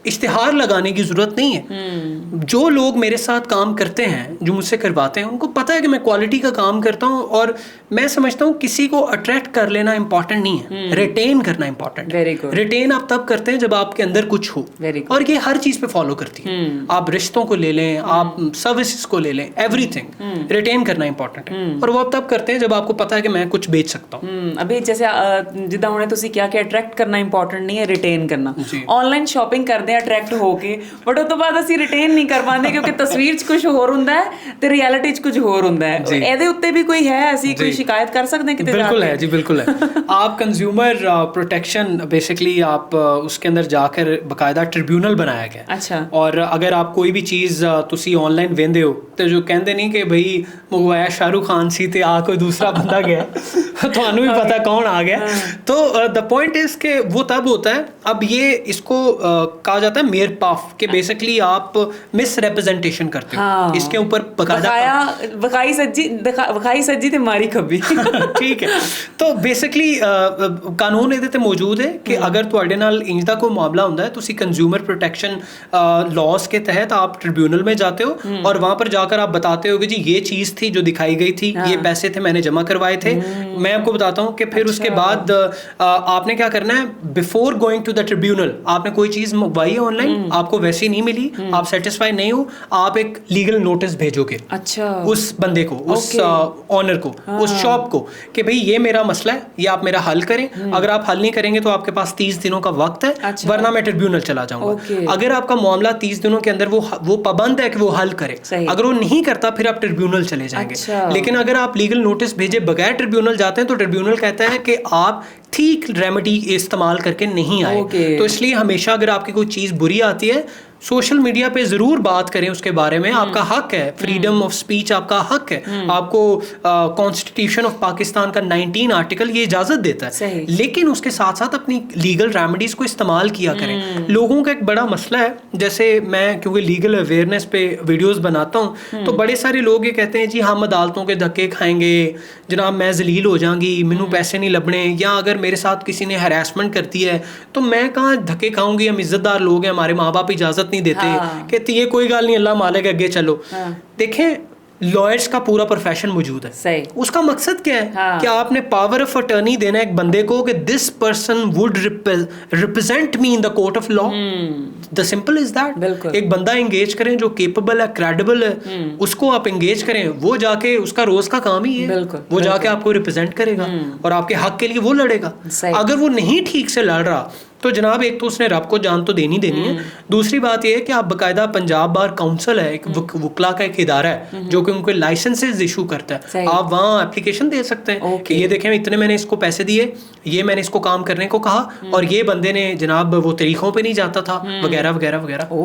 इश्तिहार लगाने की जरूरत नहीं है। जो लोग मेरे साथ काम करते हैं, जो मुझसे करवाते हैं, उनको पता है कि मैं क्वालिटी का काम करता हूँ। और मैं समझता हूँ किसी को अट्रैक्ट कर लेना इंपॉर्टेंट नहीं है, रिटेन करना इंपॉर्टेंट है। रिटेन आप तब करते हैं जब आपके अंदर कुछ हो, और ये हर चीज पे फॉलो करती है। आप रिश्तों को ले लें, आप सर्विसेज को ले लें, एवरीथिंग रिटेन करना इंपॉर्टेंट है। और वो आप तब करते हैं जब आपको पता है कि मैं कुछ बेच सकता हूँ। अभी जैसे जिदा हुणे तुसी क्या कि अट्रैक्ट करना इंपॉर्टेंट नहीं है, रिटेन करना। ऑनलाइन शॉपिंग करते अट्रैक्ट होके, बट उस तो बाद ਅਸੀਂ ਰਿਟੇਨ ਨਹੀਂ ਕਰ ਪਾਉਂਦੇ ਕਿਉਂਕਿ ਤਸਵੀਰ 'ਚ ਕੁਝ ਹੋਰ ਹੁੰਦਾ ਹੈ ਤੇ ਰਿਐਲਿਟੀ 'ਚ ਕੁਝ ਹੋਰ ਹੁੰਦਾ ਹੈ। ਇਹਦੇ ਉੱਤੇ ਵੀ ਕੋਈ ਹੈ, ਅਸੀਂ ਕੋਈ शिकायत कर सकते हैं? बिल्कुल है जी, बिल्कुल है। आप कंज्यूमर प्रोटेक्शन बेसिकली आप उसके अंदर जाकर बाकायदा ट्रिब्यूनल बनाया गया। अच्छा। और अगर आप कोई भी चीज़ तुसी ऑनलाइन वेंदे हो तो जो कहते नहीं कि भाई मंगवाया शाहरुख खान सी ते आ कोई दूसरा बंदा गया थानू भी पता कौन आ गया। तो द पॉइंट इज के वो तब होता है, अब ये इसको कहा जाता है मेयर पाफ के बेसिकली आप मिस रिप्रेजेंटेशन करते हो। इसके ऊपर वखाई सज्जी ते मारी खब्बी ठीक है। तो बेसिकली कानून ਇਹਦੇ ਤੇ ਮੌਜੂਦ है कि अगर ਤੁਹਾਡੇ ਨਾਲ ਇੰਜ ਦਾ कोई मामला ਹੁੰਦਾ है ਤੁਸੀਂ कंज्यूमर प्रोटेक्शन लॉज के तहत आप ट्रिब्यूनल में जाते हो और वहां पर जाकर आप बताते हो कि जी ये चीज़ थी जो दिखाई गई थी, ये पैसे थे मैंने जमा करवाए थे। मैं आपको बताता हूँ कि फिर उसके बाद आपने क्या करना है, before going to the tribunal आपने कोई चीज़ मंगवाई है ऑनलाइन, आपको वैसी नहीं मिली, आप सेटिस्फाई नहीं हो, आप एक लीगल नोटिस भेजोगे उस बंदे को, उस ऑनर को, उस शॉप को कि भाई ये मेरा मसला है, ये आप मेरा हल करें। अगर आप हल नहीं करेंगे तो आपके पास 30 दिनों का वक्त है, वरना मैं ट्रिब्यूनल चला जाऊंगा। अगर आपका मामला 30 दिनों के अंदर वो पाबंद है कि वो हल करे, अगर वो नहीं करता फिर आप ट्रिब्यूनल चले जाएंगे। लेकिन अगर आप लीगल नोटिस भेजे बगैर ट्रिब्यूनल जाते हैं तो ट्रिब्यूनल कहता है कि आप ठीक रेमेडी इस्तेमाल करके नहीं आए। तो इसलिए हमेशा अगर आपकी कोई चीज़ बुरी आती है सोशल मीडिया पे ज़रूर बात करें उसके बारे में। आपका हक है, फ्रीडम ऑफ स्पीच आपका हक है। आपको कॉन्स्टिट्यूशन ऑफ पाकिस्तान का 19 आर्टिकल ये इजाज़त देता है, लेकिन उसके साथ साथ अपनी लीगल रेमेडीज़ को इस्तेमाल किया करें। लोगों का एक बड़ा मसला है, जैसे मैं क्योंकि लीगल अवेयरनेस पे वीडियोस बनाता हूँ तो बड़े सारे लोग ये कहते हैं जी हम अदालतों के धक्के खाएंगे, जनाब मैं जलील हो जाऊंगी, मैनू पैसे नहीं लभने, या अगर मेरे साथ किसी ने हरासमेंट करती है तो मैं कहाँ धक्के खाऊंगी, हम इज्जतदार लोग हैं, हमारे माँ बाप इजाज़त नहीं देते। कहती ये कोई गाल नहीं, अल्लाह मालिक आगे चलो। देखें लॉयर्स का पूरा प्रोफेशन मौजूद है, सही। उसका मकसद क्या है कि आपने पावर ऑफ अटर्नी देना है एक बंदे को कि this person would represent me in the court of law. The simple is that. एक बंदा एंगेज करें जो केपेबल है, क्रेडिबल है, उसको आप एंगेज करें, वो जाके उसका रोज का काम ही है, वो जाके आपको रिप्रेजेंट करेगा और आपके हक के लिए वो लड़ेगा। अगर वो नहीं ठीक से लड़ रहा तो जनाब एक तो उसने रब को जान तो देनी है, दूसरी बात यह है कि आप बाकायदा पंजाब बार काउंसिल है, एक वकला का एक इदारा है जो कि उनको लाइसेंसेस इशू करता है, आप वहाँ एप्लीकेशन दे सकते हैं कि ये देखें इतने मैंने इसको पैसे दिए, ये मैंने इसको काम करने को कहा और ये बंदे ने जनाब वो तरीकों पे नहीं जाता था, वगैरह वगैरह वगैरह।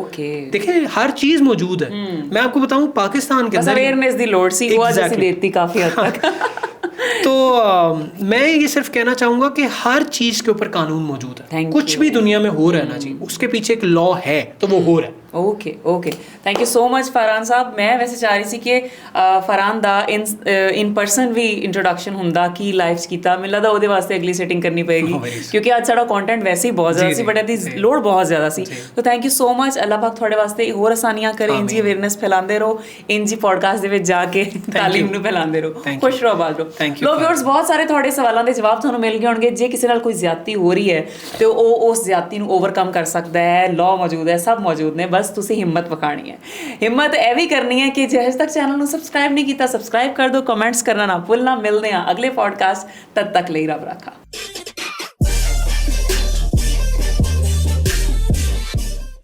देखिए हर चीज मौजूद है। मैं आपको बताऊं पाकिस्तान के अंदर तो मैं ये सिर्फ कहना चाहूंगा कि हर चीज के ऊपर कानून मौजूद है। कुछ भी दुनिया में हो रहा है ना जी, उसके पीछे एक लॉ है, तो वो हो रहा है। Okay thank you so much Farhan साहब। मैं वैसे चाह रही सी कि फरहान दा इन पर्सन भी इंट्रोडक्शन हुंदा की लाइफ च कीता, मिल लगदा ओहदे वास्ते अगली सेटिंग करनी पएगी क्योंकि आज साडा कंटेंट वैसे ही बहुत ज़्यादा सी, बट दी लोड बहुत ज़्यादा सी। तो थैंक यू सो मच। अल्लाह पाक थोड़े वास्ते होर आसानियां करे, इंजी अवेयरनेस फैलांदे रहो, इंजी पॉडकास्ट दे विच जाके तालीम नूं फैलांदे रहो। खुश रहो, आबाद रहो। लो व्यूअर्स, बहुत सारे थोड़े सवालों के जवाब तुहानूं मिल गए होणगे। जे किसी नाल कोई ज्यादती हो रही है तो उस ज्यादती नूं ओवरकम कर सकदा है, लॉ मौजूद है, सब मौजूद ने, बस तुसीं हिम्मत खानी है। हिम्मत यह भी करनी है कि जे अज तक चैनल सब्सक्राइब नहीं किया सब्सक्राइब कर दो, कमेंट्स करना ना भूलना। मिलते हैं अगले पॉडकास्ट, तद तक लिए रब रखा।